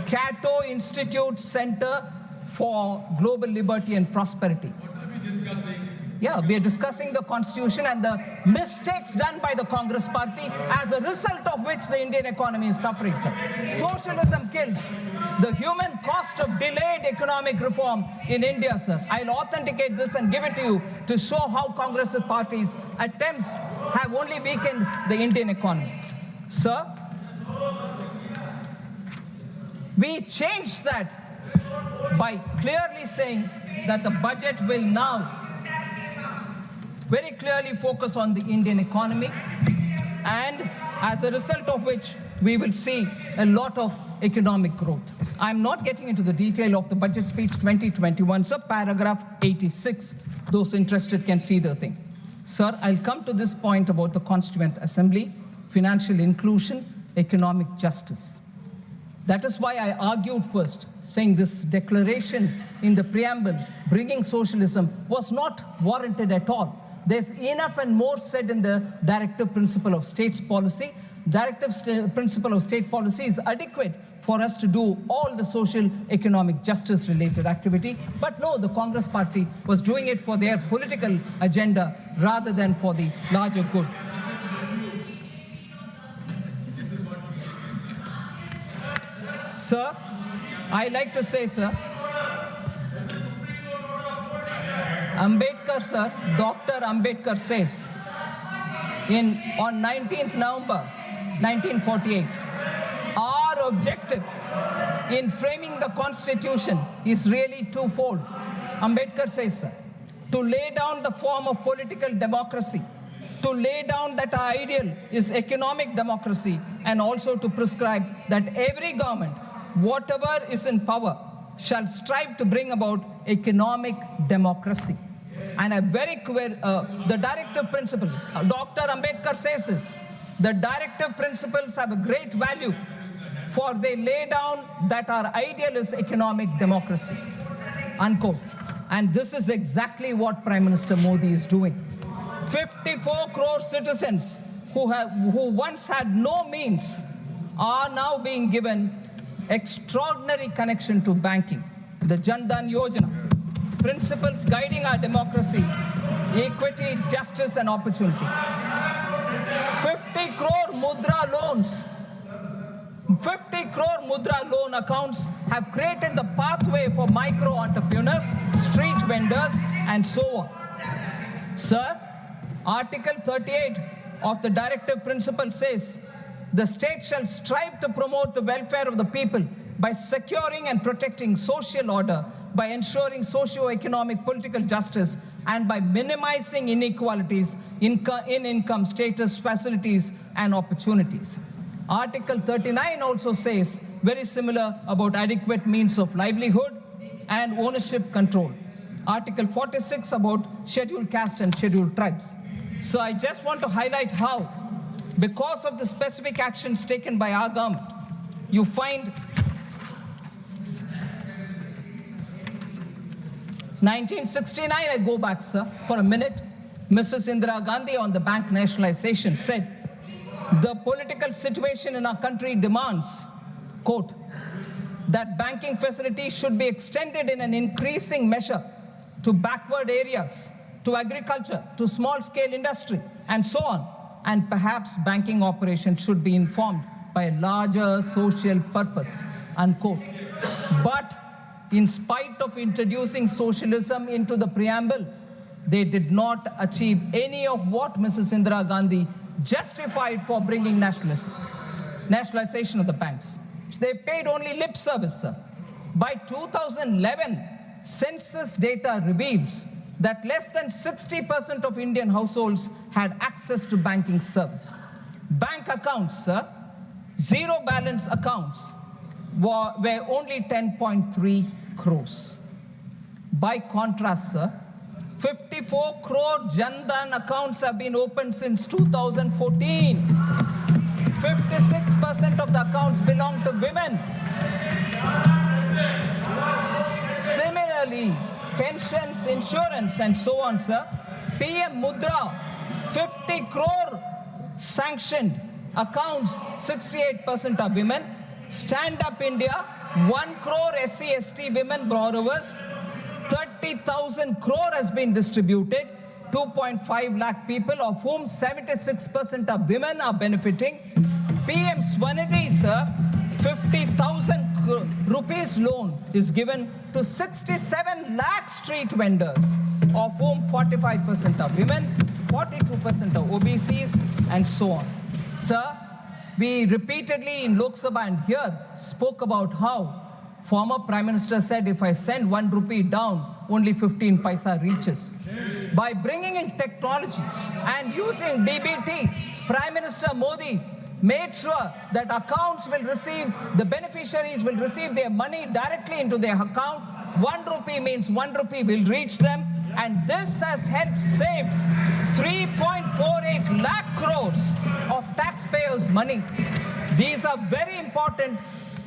Cato Institute Center for Global Liberty and Prosperity. What are we discussing? Yeah, we are discussing the constitution and the mistakes done by the Congress party, as a result of which the Indian economy is suffering, sir. Socialism kills. The human cost of delayed economic reform in India, sir. I'll authenticate this and give it to you to show how Congress party's attempts have only weakened the Indian economy. Sir, we changed that by clearly saying that the budget will now very clearly focus on the Indian economy, and as a result of which we will see a lot of economic growth. I'm not getting into the detail of the budget speech 2021, sir, paragraph 86. Those interested can see the thing. Sir, I'll come to this point about the Constituent Assembly, financial inclusion, economic justice. That is why I argued first, saying this declaration in the preamble, bringing socialism, was not warranted at all. There's enough and more said in the directive principle of states policy. Directive principle of state policy is adequate for us to do all the social, economic, justice related activity. But no, the Congress party was doing it for their political agenda rather than for the larger good. Sir, I like to say, sir, Ambedkar, sir, Dr. Ambedkar says on 19th November 1948, our objective in framing the Constitution is really twofold. Ambedkar says, sir, to lay down the form of political democracy, to lay down that our ideal is economic democracy, and also to prescribe that every government, whatever is in power, shall strive to bring about economic democracy. And a very clear, the directive principle, Dr. Ambedkar says this, the directive principles have a great value, for they lay down that our ideal is economic democracy, unquote. And this is exactly what Prime Minister Modi is doing. 54 crore citizens who once had no means are now being given extraordinary connection to banking. The Jan Dhan Yojana, principles guiding our democracy, equity, justice, and opportunity. 50 crore mudra loans. 50 crore mudra loan accounts have created the pathway for micro entrepreneurs, street vendors, and so on. Sir, Article 38 of the directive principle says, the state shall strive to promote the welfare of the people by securing and protecting social order, by ensuring socio-economic political justice, and by minimizing inequalities in income, status, facilities, and opportunities. Article 39 also says very similar about adequate means of livelihood and ownership control. Article 46 about scheduled caste and scheduled tribes. So I just want to highlight how, because of the specific actions taken by our government, you find 1969, I go back, sir, for a minute. Mrs. Indira Gandhi on the bank nationalization said, the political situation in our country demands, quote, that banking facilities should be extended in an increasing measure to backward areas, to agriculture, to small-scale industry, and so on. And perhaps banking operations should be informed by a larger social purpose, unquote. But in spite of introducing socialism into the preamble, they did not achieve any of what Mrs. Indira Gandhi justified for bringing nationalization of the banks. They paid only lip service, sir. By 2011, census data reveals that less than 60% of Indian households had access to banking service. Bank accounts, sir, zero balance accounts were only 10.3 crores. By contrast, sir, 54 crore Jan Dhan accounts have been opened since 2014. 56% of the accounts belong to women. Similarly, pensions, insurance, and so on, sir. PM Mudra, 50 crore sanctioned accounts, 68% are women. Stand Up India, 1 crore SC/ST women borrowers. 30,000 crore has been distributed, 2.5 lakh people, of whom 76% of women are benefiting. PM Swanidhi, sir, 50,000 rupees loan is given to 67 lakh street vendors, of whom 45% are women, 42% are OBCs, and so on. Sir, we repeatedly in Lok Sabha and here spoke about how former Prime Minister said, if I send 1 rupee down, only 15 paisa reaches. By bringing in technology and using DBT, Prime Minister Modi made sure that accounts will receive, the beneficiaries will receive their money directly into their account. 1 rupee means 1 rupee will reach them. And this has helped save 3.48 lakh crores of taxpayers' money. These are very important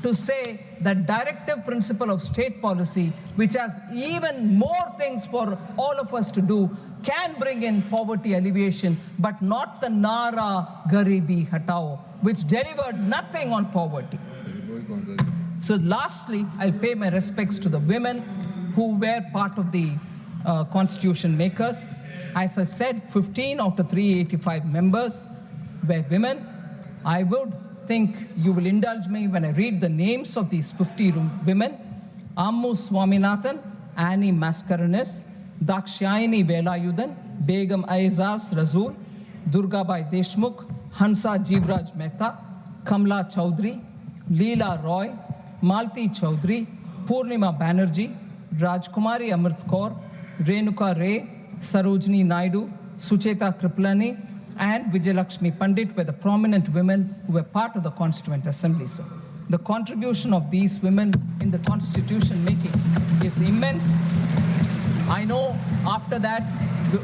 to say that directive principle of state policy, which has even more things for all of us to do, can bring in poverty alleviation, but not the Nara Garibi Hatao, which delivered nothing on poverty. So lastly, I'll pay my respects to the women who were part of the constitution makers. As I said, 15 out of 385 members were women. I would think you will indulge me when I read the names of these 50 women. Ammu Swaminathan, Annie Mascarenes, Dakshayani Velayudan, Begum Aizaz Razul, Durgabai Deshmukh, Hansa Jivraj Mehta, Kamla Chaudhary, Leela Roy, Malti Chaudhary, Purnima Banerjee, Rajkumari Amrit Kaur, Renuka Ray, Sarojini Naidu, Sucheta Kriplani, and Vijayalakshmi Pandit were the prominent women who were part of the Constituent Assembly, sir. The contribution of these women in the constitution making is immense. I know after that,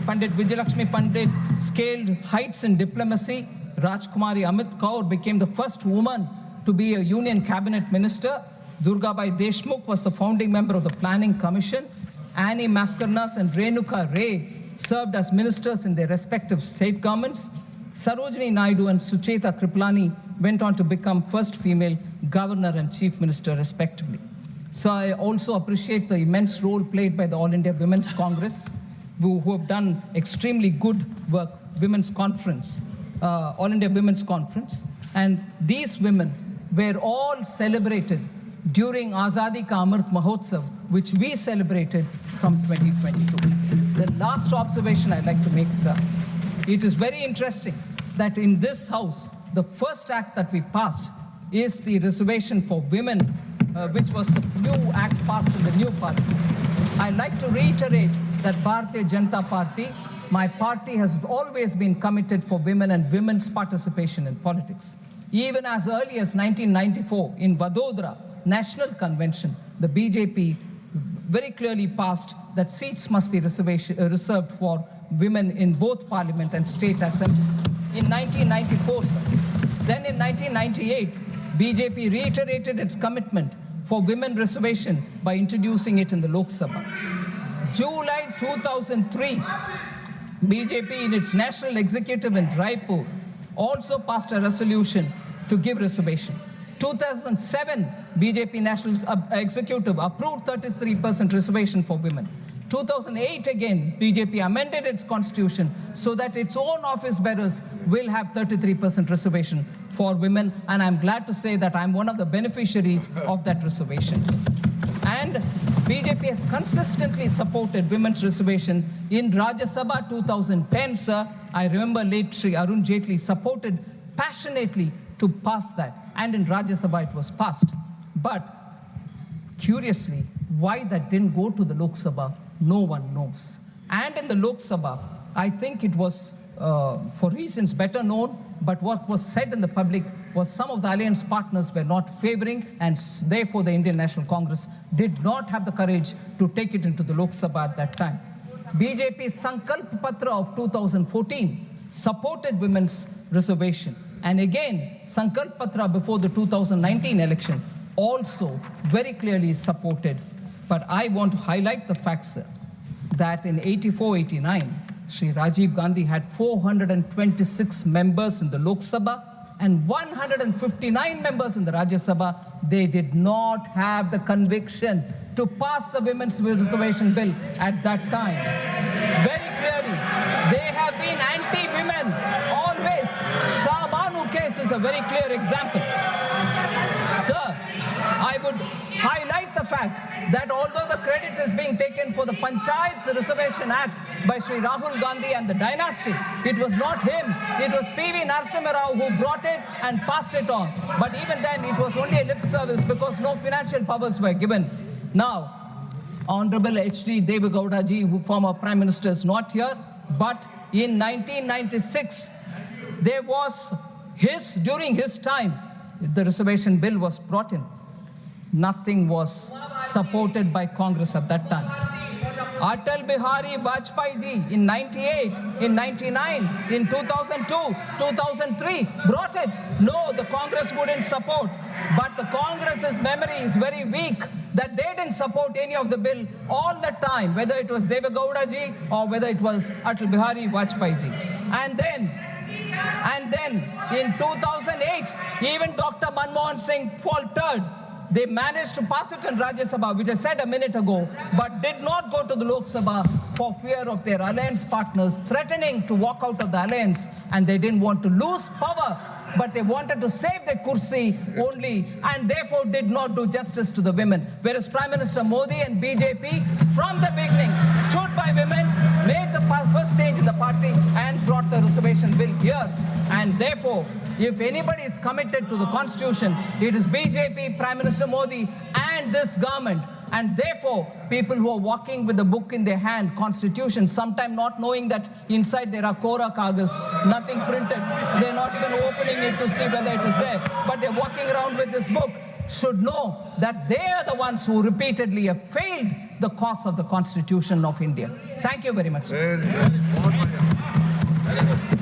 Pandit Vijayalakshmi Pandit scaled heights in diplomacy. Rajkumari Amit Kaur became the first woman to be a union cabinet minister. Durgabai Deshmukh was the founding member of the Planning Commission. Annie Mascarenhas and Renuka Ray served as ministers in their respective state governments. Sarojini Naidu and Sucheta Kriplani went on to become first female governor and chief minister respectively. So I also appreciate the immense role played by the All India Women's Congress, who have done extremely good work, Women's Conference, All India Women's Conference. And these women were all celebrated during Azadi Ka Amrit Mahotsav, which we celebrated from 2022. The last observation I'd like to make, sir, it is very interesting that in this House, the first act that we passed is the reservation for women, which was the new act passed in the new parliament. I'd like to reiterate that Bharatiya Janata Party, my party, has always been committed for women and women's participation in politics. Even as early as 1994 in Vadodara National Convention, the BJP very clearly passed that seats must be reserved for women in both parliament and state assemblies. In 1994, sir. Then in 1998, BJP reiterated its commitment for women reservation by introducing it in the Lok Sabha. July 2003, BJP in its national executive in Raipur also passed a resolution to give reservation. 2007, BJP national executive approved 33% reservation for women. 2008 again, BJP amended its constitution so that its own office bearers will have 33% reservation for women, and I'm glad to say that I'm one of the beneficiaries of that reservation. And BJP has consistently supported women's reservation. In Rajya Sabha 2010, sir, I remember late Shri Arun Jaitley supported passionately to pass that, and in Rajya Sabha it was passed. But curiously, why that didn't go to the Lok Sabha, no one knows. And in the Lok Sabha, I think it was for reasons better known, but what was said in the public was some of the alliance partners were not favoring, and therefore the Indian National Congress did not have the courage to take it into the Lok Sabha at that time. BJP's Sankalp Patra of 2014 supported women's reservation. And again, Sankalp Patra before the 2019 election also very clearly supported. But I want to highlight the fact, sir, that in 84-89, Shri Rajiv Gandhi had 426 members in the Lok Sabha and 159 members in the Rajya Sabha. They did not have the conviction to pass the women's reservation bill at that time. Very clearly, they have been anti-women always. Shah Banu case is a very clear example. Sir, I would highlight the fact that although the credit is being taken for the Panchayat Reservation Act by Shri Rahul Gandhi and the dynasty, it was not him. It was P.V. Narasimha Rao who brought it and passed it on. But even then, it was only a lip service because no financial powers were given. Now, Honorable H.D. Deve Gowda ji, who former Prime Minister, is not here, but in 1996, there was during his time, the reservation bill was brought in. Nothing was supported by Congress at that time. Atal Bihari Vajpayee ji in 98, in 99, in 2002, 2003 brought it. No, the Congress wouldn't support. But the Congress's memory is very weak that they didn't support any of the bill all the time, whether it was Deve Gowda ji or whether it was Atal Bihari Vajpayee ji. And then in 2008, even Dr. Manmohan Singh faltered. They managed to pass it in Rajya Sabha, which I said a minute ago, but did not go to the Lok Sabha for fear of their alliance partners threatening to walk out of the alliance, and they didn't want to lose power, but they wanted to save their kursi only, and therefore did not do justice to the women. Whereas Prime Minister Modi and BJP, from the beginning, stood by women, made the first change in the party, and brought the reservation bill here. And therefore, if anybody is committed to the Constitution, it is BJP, Prime Minister Modi, and this government. And therefore, people who are walking with the book in their hand, Constitution, sometimes not knowing that inside there are Kora Kagas, nothing printed. They're not even opening it to see whether it is there. But they're walking around with this book, should know that they are the ones who repeatedly have failed the cause of the Constitution of India. Thank you very much, sir. Very good.